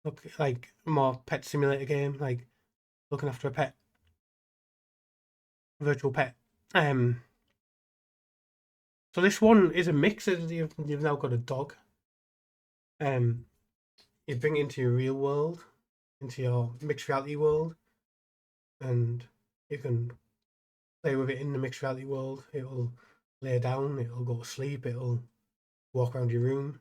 B: Look like more pet simulator game, like looking after a pet, virtual pet. So this one is a mix. You've now got a dog. You bring it into your real world, into your mixed reality world, and you can play with it in the mixed reality world. It'll lay down, it'll go to sleep, it'll walk around your room.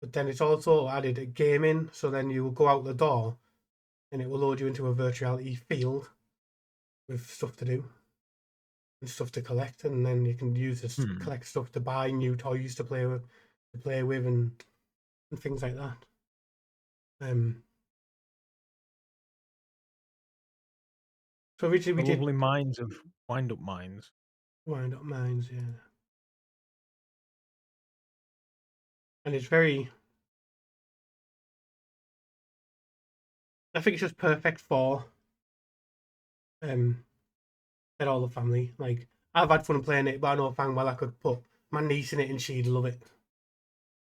B: But then it's also added a game in, so then you will go out the door and it will load you into a virtual reality field with stuff to do and stuff to collect, and then you can use this collect stuff to buy new toys to play with and things like that. So originally we
C: Lovely Minds of Wind Up Minds.
B: Wind Up Minds, yeah. And it's very, I think it's just perfect for get all the family. Like I've had fun playing it, but I know fang well I could put my niece in it and she'd love it.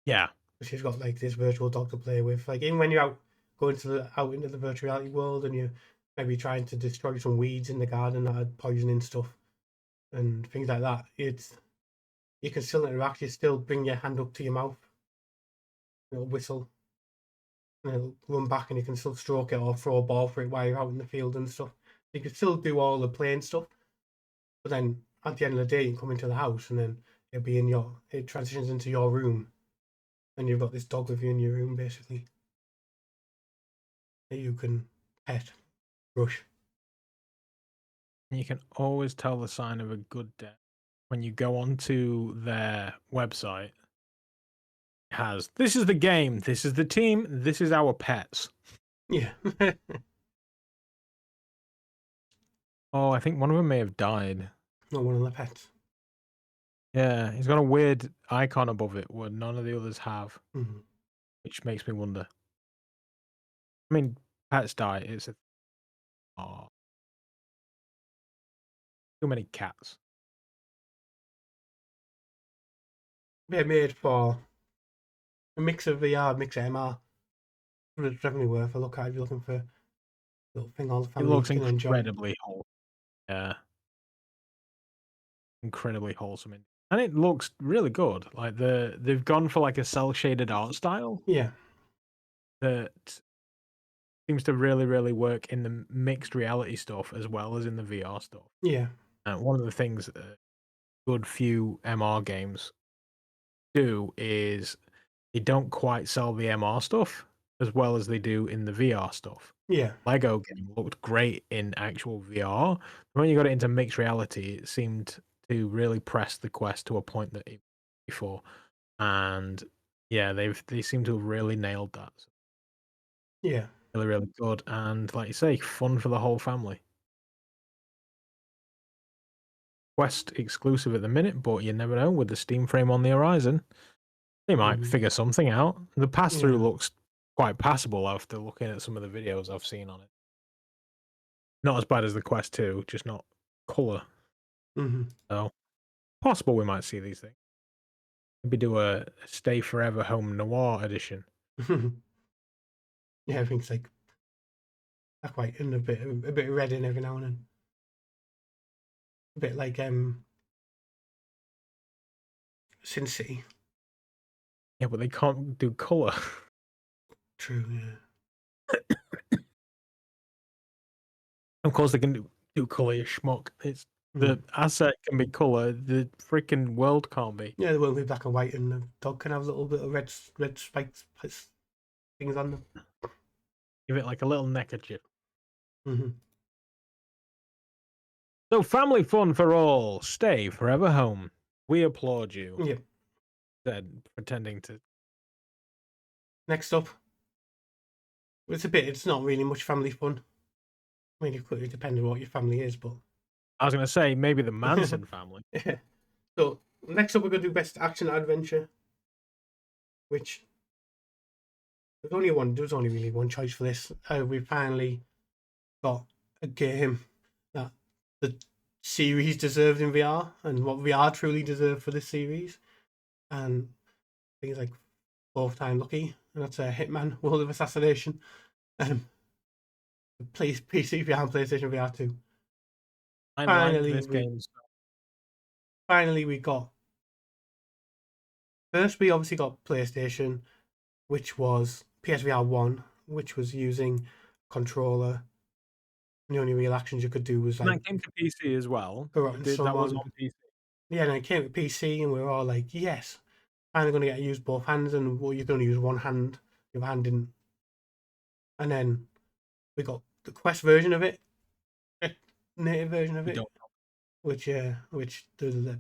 C: Yeah.
B: She's got like this virtual dog to play with. Like even when you're out out into the virtual reality world and you're maybe trying to destroy some weeds in the garden that had poisoning stuff and things like that, you can still interact. You still bring your hand up to your mouth, it'll whistle, and it'll run back, and you can still stroke it or throw a ball for it while you're out in the field and stuff. You can still do all the playing stuff, but then at the end of the day, you come into the house, and then it transitions into your room, and you've got this dog with you in your room basically that you can pet, brush.
C: You can always tell the sign of a good day when you go onto their website. It has, this is the game, this is the team, this is our pets.
B: Yeah.
C: Oh, I think one of them may have died.
B: Not one of the pets.
C: Yeah, he's got a weird icon above it where none of the others have, which makes me wonder. I mean, pets die. It's too many cats.
B: They're made for a mix of VR, mix of MR. It's definitely worth a look at if you're looking for a little thing all the family
C: It looks
B: can enjoy.
C: incredibly wholesome. Yeah. Incredibly wholesome. And it looks really good. Like they've gone for like a cel shaded art style.
B: Yeah.
C: That seems to really, really work in the mixed reality stuff as well as in the VR stuff.
B: Yeah.
C: One of the things, good few MR games do is they don't quite sell the MR stuff as well as they do in the VR stuff.
B: Yeah.
C: Lego game looked great in actual VR. When you got it into mixed reality, it seemed to really press the Quest to a point that it before. And yeah, they seem to have really nailed that.
B: Yeah.
C: Really, really good. And like you say, fun for the whole family. Quest exclusive at the minute, but you never know. With the Steam frame on the horizon, they might figure something out. The pass through looks quite passable after looking at some of the videos I've seen on it. Not as bad as the Quest 2, just not colour. So possible we might see these things. Maybe do a Stay Forever Home Noir edition.
B: Yeah, everything's like black, white, and a bit of red in every now and then. A bit like Sin City.
C: Yeah, but they can't do colour.
B: True, yeah.
C: Of course they can do colour, you schmuck. It's the asset can be colour, the freaking world can't be.
B: Yeah, the world will be black and white, and the dog can have a little bit of red spikes things on them.
C: Give it like a little neckerchief.
B: Mm-hmm.
C: So family fun for all. Stay forever home. We applaud you.
B: Yeah.
C: Said, pretending to.
B: Next up, it's not really much family fun. I mean, it depends on what your family is, but
C: I was going to say maybe the Manson family.
B: Yeah. So next up, we're going to do best action adventure, which there was only really one choice for this. We finally got a game that the series deserved in VR, and what VR truly deserved for this series. And I think it's like fourth time lucky, and that's Hitman: World of Assassination. PC VR and PlayStation VR 2. Finally, we got. First, we obviously got PlayStation, which was PSVR 1, which was using controller. And the only real actions you could do was like.
C: And that came to PC as well.
B: That
C: was on PC.
B: Yeah, and it came to PC, and we were all like, yes, finally going to get to use both hands, and well, you're going to use one hand, your hand didn't. And then we got the Quest version of it, native version of it, which the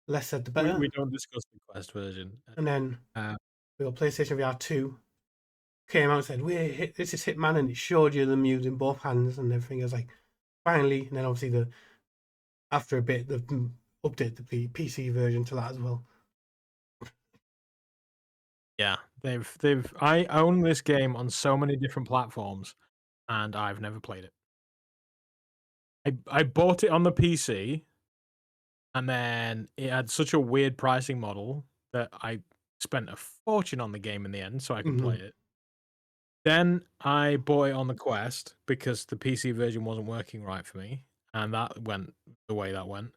B: less said the better.
C: We don't discuss the Quest version.
B: And then we got PlayStation VR 2 came out and said, this is Hitman, and it showed you them using both hands and everything. I was like, finally. And then obviously after a bit, they've updated the PC version to that as well.
C: Yeah, I own this game on so many different platforms, and I've never played it. I bought it on the PC, and then it had such a weird pricing model that I spent a fortune on the game in the end so I could play it. Then I bought it on the Quest because the PC version wasn't working right for me, and that went the way that went.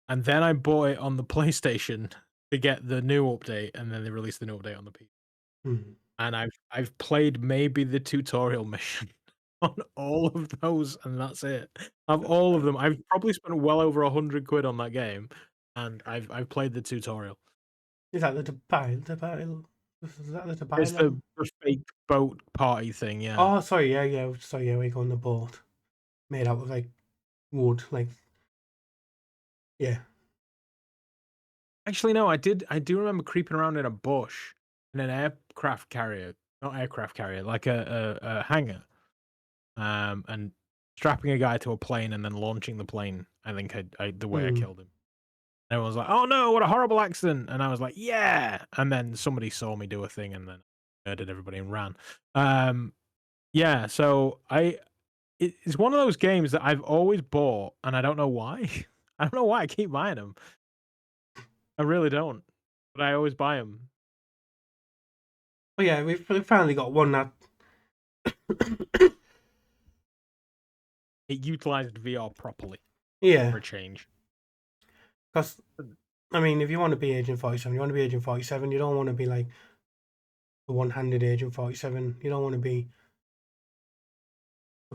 C: And then I bought it on the PlayStation to get the new update, and then they released the new update on the PC. And I've played maybe the tutorial mission on all of those, and that's it. Of all of them, I've probably spent well over 100 quid on that game, and I've played the tutorial.
B: Is that the pile? Is that the pile?
C: It's the fake boat party thing, yeah.
B: Oh, sorry, yeah. Sorry, yeah, we go on the boat made out of like wood, like yeah.
C: Actually, no, I do remember creeping around in a bush in an aircraft carrier, not aircraft carrier, like a hangar, and strapping a guy to a plane and then launching the plane. I think the way I killed him. And everyone was like, "Oh no, what a horrible accident!" And I was like, "Yeah!" And then somebody saw me do a thing, and then murdered everybody and ran. Yeah. So it's one of those games that I've always bought, and I don't know why. I don't know why I keep buying them. I really don't, but I always buy them.
B: Oh yeah, we've finally got one that
C: it utilized VR properly.
B: Yeah,
C: for a change.
B: Because I mean, if you want to be Agent 47, you want to be Agent 47. You don't want to be like the one-handed Agent 47. You don't want to be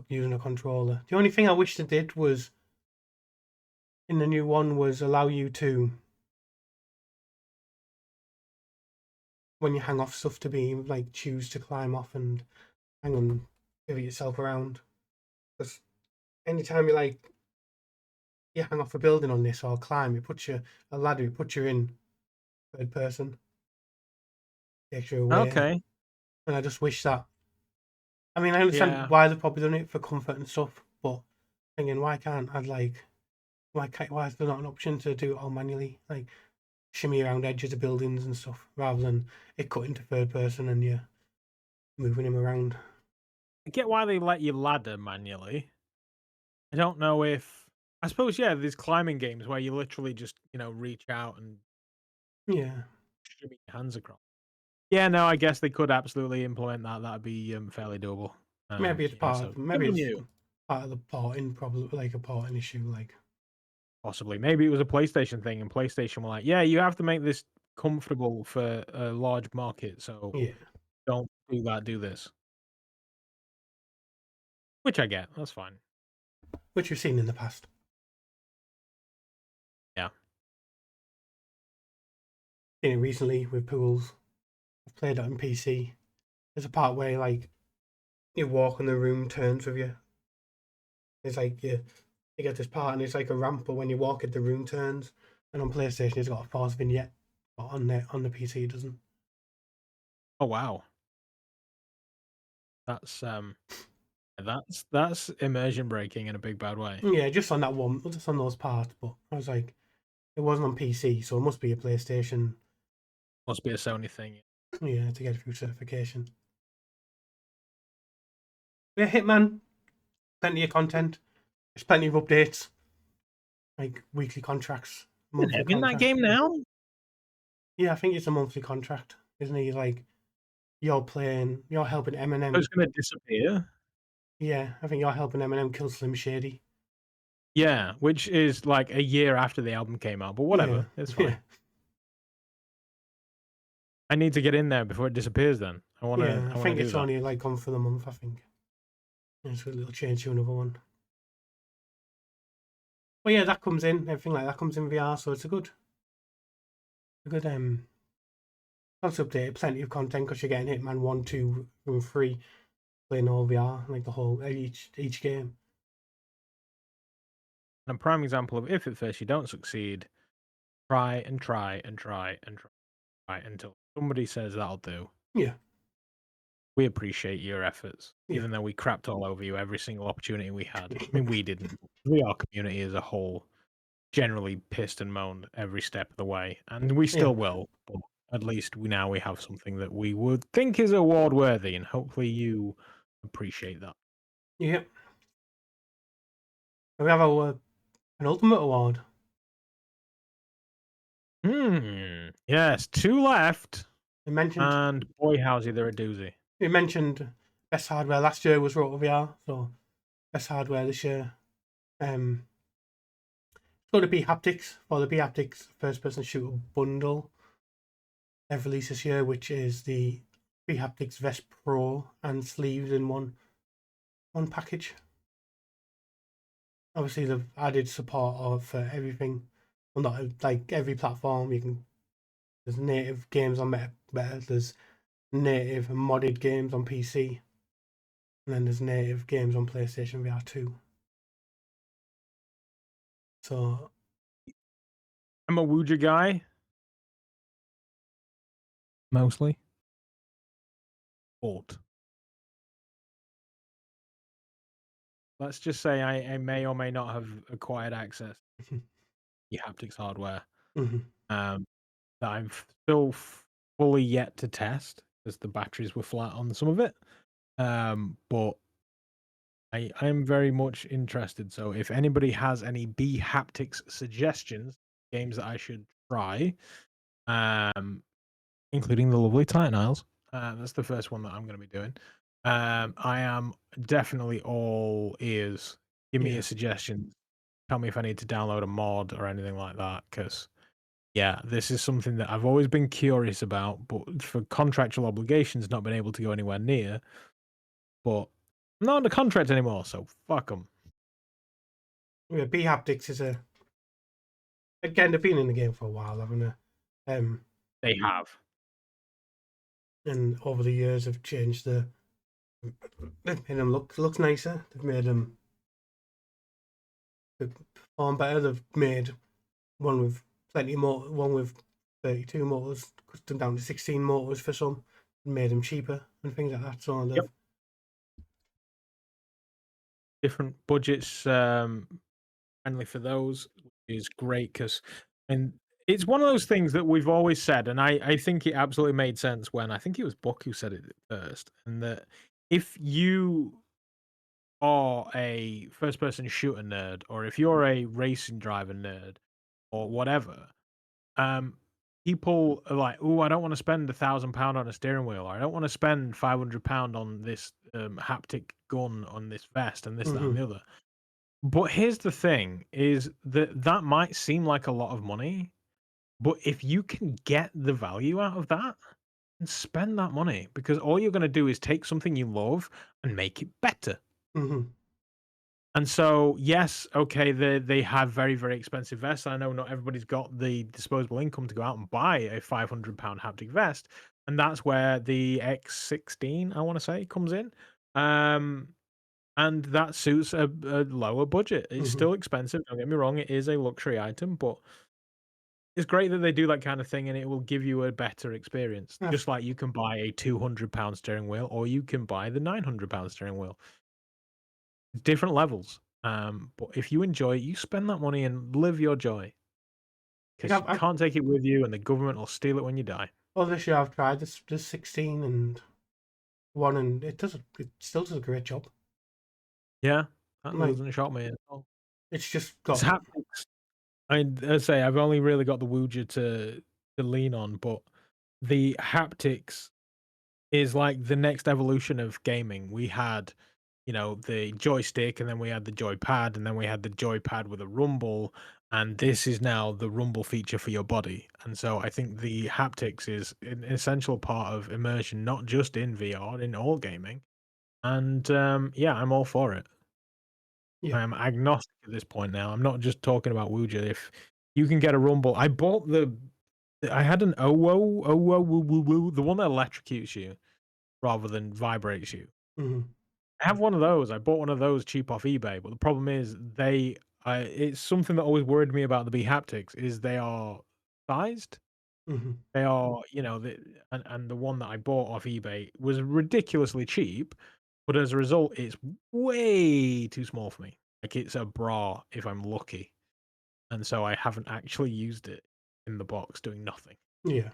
B: using a controller. The only thing I wish they did was in the new one was allow you to when you hang off stuff to be like choose to climb off and hang on, pivot yourself around. Because anytime you hang off a building on this or climb, it puts you a ladder, it puts you in third person, takes you away.
C: Okay.
B: And I just wish that. I mean, I understand why they've probably done it for comfort and stuff, but thinking why is there not an option to do it all manually, like shimmy around edges of buildings and stuff, rather than it cut into third person and you're moving him around.
C: I get why they let you ladder manually. I don't know if I suppose there's climbing games where you literally just reach out and shimmy your hands across. Yeah, no, I guess they could absolutely implement that. That'd be fairly doable.
B: Maybe it's part of the porting, probably like a porting issue, like
C: possibly. Maybe it was a PlayStation thing, and PlayStation were like, "Yeah, you have to make this comfortable for a large market, so don't do that. Do this." Which I get. That's fine.
B: Which we've seen in the past.
C: Yeah.
B: Seen it recently with pools. I've played it on PC. There's a part where like you walk and the room turns with you. It's like you get this part and it's like a ramp, but when you walk it, the room turns. And on PlayStation, it's got a force vignette, but on the PC, it doesn't.
C: Oh wow. That's immersion breaking in a big bad way.
B: Yeah, just on that one, just on those parts. But I was like, it wasn't on PC, so it must be a PlayStation.
C: Must be a Sony thing.
B: Yeah, to get through certification. Yeah, Hitman, plenty of content. There's plenty of updates, like weekly contracts.
C: Monthly in that game now?
B: Yeah, I think it's a monthly contract, isn't it? Like you're helping Eminem.
C: It's going to disappear.
B: Yeah, I think you're helping Eminem kill Slim Shady.
C: Yeah, which is like a year after the album came out, but whatever, it's fine. Yeah. I need to get in there before it disappears. Then I
B: think it's only like on for the month. I think it's a little change to another one. But yeah, that comes in. Everything like that comes in VR, so it's a good concept update. Plenty of content because you're getting Hitman 1, 2, and 3 playing all VR, like the whole each game.
C: And a prime example of if at first you don't succeed, try and try and try and try until somebody says that'll do.
B: Yeah.
C: We appreciate your efforts, even though we crapped all over you every single opportunity we had. I mean, we didn't. The VR community as a whole generally pissed and moaned every step of the way, and we still will. But at least we have something that we would think is award worthy, and hopefully you appreciate that.
B: Yeah. We have our penultimate award.
C: Yes, 2 left.
B: mentioned,
C: and boy, how's they're a doozy.
B: We mentioned best hardware last year was Roto VR, so best hardware this year. It's going to be haptics for the Haptics first-person shooter bundle. They've released this year, which is the Haptics Vest Pro and sleeves in one package. Obviously, they've added support for everything. Well, not like every platform. There's native games on Meta. There's native and modded games on PC, and then there's native games on PlayStation VR 2. So,
C: I'm a Wooja guy, mostly. But let's just say I may or may not have acquired access to the haptics hardware that I've still fully yet to test because the batteries were flat on some of it. But I am very much interested. So if anybody has any haptics suggestions, games that I should try, including the lovely Titan Isles, that's the first one that I'm going to be doing. I am definitely all ears. Give me a suggestion. Tell me if I need to download a mod or anything like that. Because, this is something that I've always been curious about, but for contractual obligations, not been able to go anywhere near. But I'm not under contract anymore, so fuck them.
B: Yeah, haptics is again, they've been in the game for a while, haven't they?
C: They have.
B: and over the years have changed they've made them look nicer. They've made them perform better. They've made one with plenty more, one with 32 motors, cut them down to 16 motors for some, and made them cheaper and things like that. So they've
C: different budgets friendly for those, which is great because and it's one of those things that we've always said, and I think it absolutely made sense when I think it was Buck who said it first, and that if you are a first person shooter nerd or if you're a racing driver nerd or whatever, um people are like, oh, I don't want to spend £1,000 on a steering wheel, or I don't want to spend £500 on this haptic gun on this vest and this, that, and the other. But here's the thing is that might seem like a lot of money, but if you can get the value out of that, then spend that money, because all you're going to do is take something you love and make it better. And so, yes, okay, they have very, very expensive vests. I know not everybody's got the disposable income to go out and buy a £500 haptic vest, and that's where the X16, I want to say, comes in. And that suits a lower budget. It's still expensive, don't get me wrong, it is a luxury item, but it's great that they do that kind of thing, and it will give you a better experience.
B: Yeah.
C: Just like you can buy a £200 steering wheel, or you can buy the £900 steering wheel. Different levels. But if you enjoy it, you spend that money and live your joy. Because you can't take it with you, and the government will steal it when you die.
B: Well, this year I've tried this 16 and one, and it still does a great job.
C: Yeah, that doesn't shock me at all.
B: It's just got
C: haptics. I say I've only really got the Wooja to lean on, but the haptics is like the next evolution of gaming. We had, the joystick, and then we had the joypad, and then we had the joypad with a rumble, and this is now the rumble feature for your body. And so I think the haptics is an essential part of immersion, not just in VR, in all gaming. And I'm all for it.
B: Yeah.
C: I'm agnostic at this point now. I'm not just talking about Wooja. If you can get a rumble, I bought I had an Owo, the one that electrocutes you rather than vibrates you. I have one of those. I bought one of those cheap off eBay, but the problem is it's something that always worried me about the B haptics is they are sized. They are, and the one that I bought off eBay was ridiculously cheap, but as a result, it's way too small for me. Like it's a bra if I'm lucky, and so I haven't actually used it in the box doing nothing.
B: Yeah.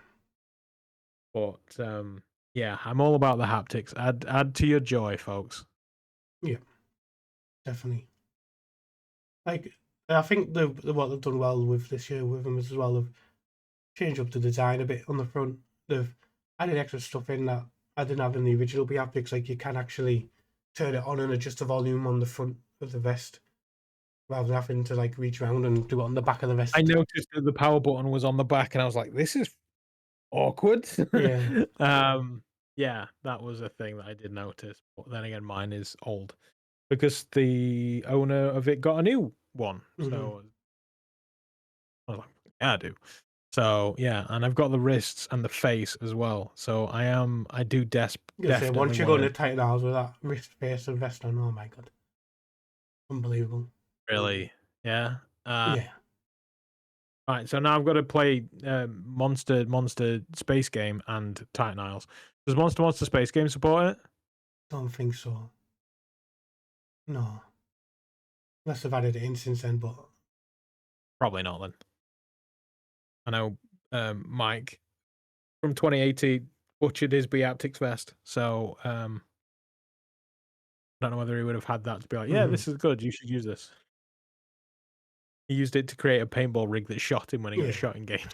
C: But I'm all about the haptics. Add to your joy, folks.
B: Yeah, definitely. Like I think what they've done well with this year with them as well, they've changed up the design a bit on the front. They've added extra stuff in that I didn't have in the original B haptics. Like you can actually turn it on and adjust the volume on the front of the vest, rather than having to like reach around and do it on the back of the vest.
C: I noticed that the power button was on the back, and I was like, "This is awkward."
B: Yeah.
C: Yeah, that was a thing that I did notice. But then again, mine is old because the owner of it got a new one. So I was like, "Yeah, I do." So yeah, and I've got the wrists and the face as well. So I do definitely.
B: Once you go into tight hours with that wrist, face, and vest on, oh my god, unbelievable!
C: Really? Yeah.
B: Yeah.
C: Right, so now I've got to play Monster Space Game and Titan Isles. Does Monster Space Game support it?
B: Don't think so. No. Unless they've added it in since then, but
C: probably not then. I know Mike from 2018 butchered his B-haptics vest, so I don't know whether he would have had that to be like, yeah, this is good, you should use this. He used it to create a paintball rig that shot him when he got shot in game.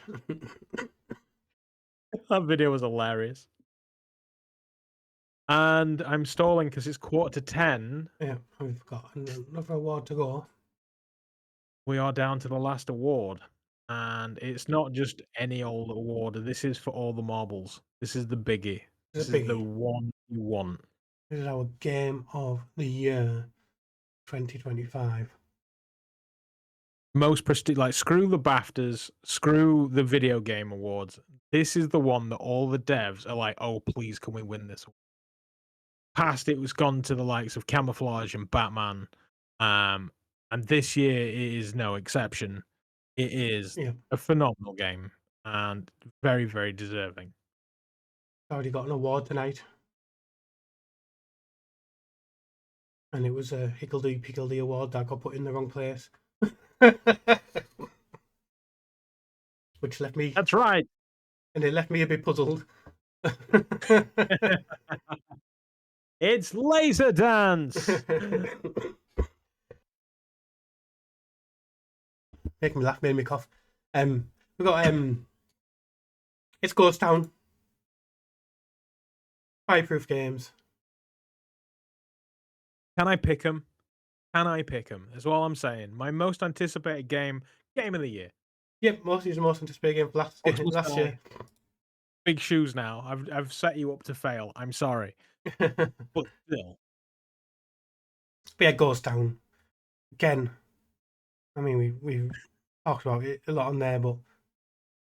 C: That video was hilarious. And I'm stalling because it's 9:45.
B: Yeah, we've got another award to go.
C: We are down to the last award. And it's not just any old award. This is for all the marbles. This is the biggie. This is the one you want.
B: This is our Game of the Year 2025.
C: Most prestige, like screw the BAFTAs, screw the video game awards. This is the one that all the devs are like, oh, please, can we win this? Past it was gone to the likes of Camouflage and Batman. And this year it is no exception. It is
B: Yeah.
C: a phenomenal game and very, very deserving.
B: Already got an award tonight. And it was a higgledy-piggledy award that got put in the wrong place. Which left me...
C: That's right.
B: And it left me a bit puzzled.
C: It's Laser Dance!
B: Making me laugh, made me cough. We got it's Ghost Town. Fireproof Games.
C: Can I pick them? Can I pick them? That's all I'm saying. My most anticipated game of the year.
B: Yep, most anticipated game for last year.
C: Big shoes now. I've set you up to fail. I'm sorry. But still.
B: But yeah, Ghost Town. Again, I mean, we've talked about it a lot on there, but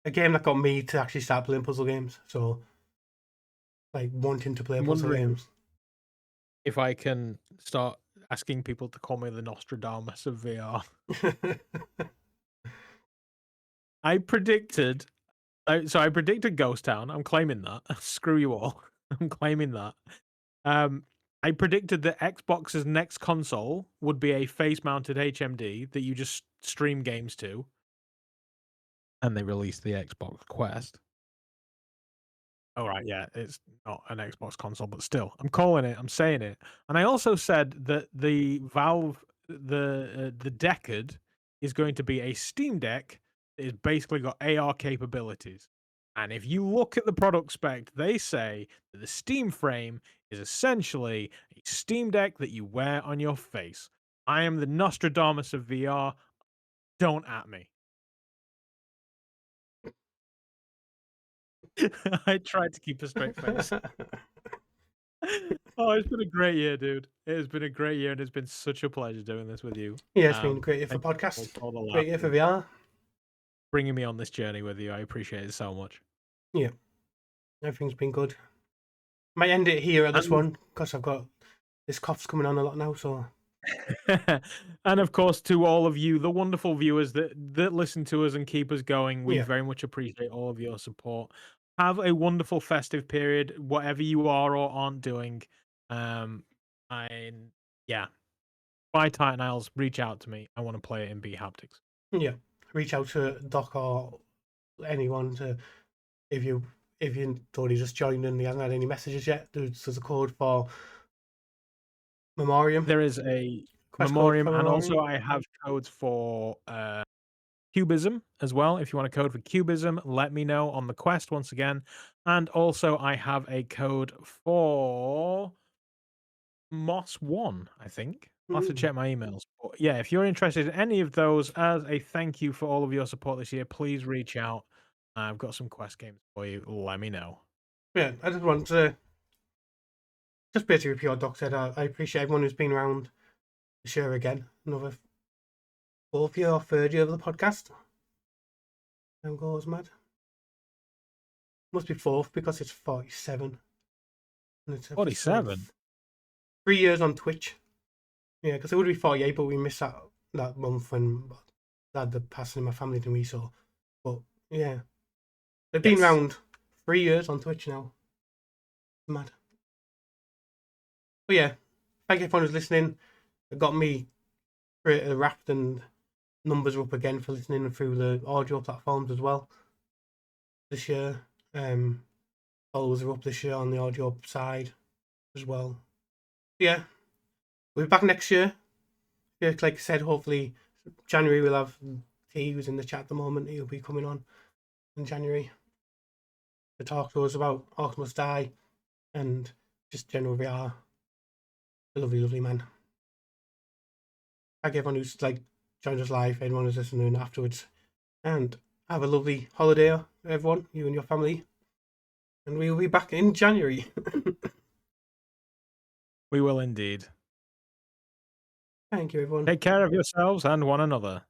B: a game that got me to actually start playing puzzle games. So, like, wanting to play puzzle games.
C: If I can start asking people to call me the Nostradamus of VR. I predicted Ghost Town. I'm claiming that. Screw you all. I'm claiming that. I predicted that Xbox's next console would be a face-mounted HMD that you just stream games to. And they released the Xbox Quest. Oh, right, yeah, it's not an Xbox console, but still, I'm calling it, I'm saying it. And I also said that the Valve, the Deckard is going to be a Steam Deck that is basically got AR capabilities. And if you look at the product spec, they say that the Steam frame is essentially a Steam Deck that you wear on your face. I am the Nostradamus of VR. Don't at me. I tried to keep a straight face. Oh, it's been a great year, dude. It has been a great year, and it's been such a pleasure doing this with you.
B: Yeah, it's been a great year for podcast. Great year for VR.
C: Bringing me on this journey with you. I appreciate it so much.
B: Yeah. Everything's been good. Might end it here at this one, because I've got this cough's coming on a lot now, so...
C: And of course, to all of you, the wonderful viewers that listen to us and keep us going, we very much appreciate all of your support. Have a wonderful festive period, whatever you are or aren't doing. And yeah, buy Titan Isles, reach out to me. I want to play it in B Haptics.
B: Yeah, reach out to Doc or anyone to if you thought he just joined and he hasn't had any messages yet. There's a code for Memoriam.
C: There is a Memoriam, and also I have codes for Cubism as well. If you want a code for Cubism, let me know on the quest once again. And also I have a code for Moss 1, I think. I'll have to check my emails. But yeah, if you're interested in any of those, as a thank you for all of your support this year, please reach out. I've got some quest games for you. Let me know.
B: Yeah, I just want to basically repeat what Doc said. I appreciate everyone who's been around this year again. Another fourth year or third year of the podcast. Time goes mad. Must be fourth because it's 47. And it's
C: 47?
B: 3 years on Twitch. Yeah, because it would be 48, but we missed that month when I had the passing in my family than we saw. But yeah, they've been around 3 years on Twitch now. Mad. But yeah, thank you everyone who's listening. It got me wrapped and numbers are up again for listening through the audio platforms as well this year. Followers are up this year on the audio side as well. Yeah, we'll be back next year. Yeah, like I said, hopefully January we'll have T, who's in the chat at the moment. He'll be coming on in January to talk to us about Orcs Must Die and just general VR. A lovely, lovely man. Thank everyone who's joined us live, everyone who's listening afterwards. And have a lovely holiday, everyone, you and your family. And we'll be back in January.
C: We will indeed.
B: Thank you, everyone.
C: Take care of yourselves and one another.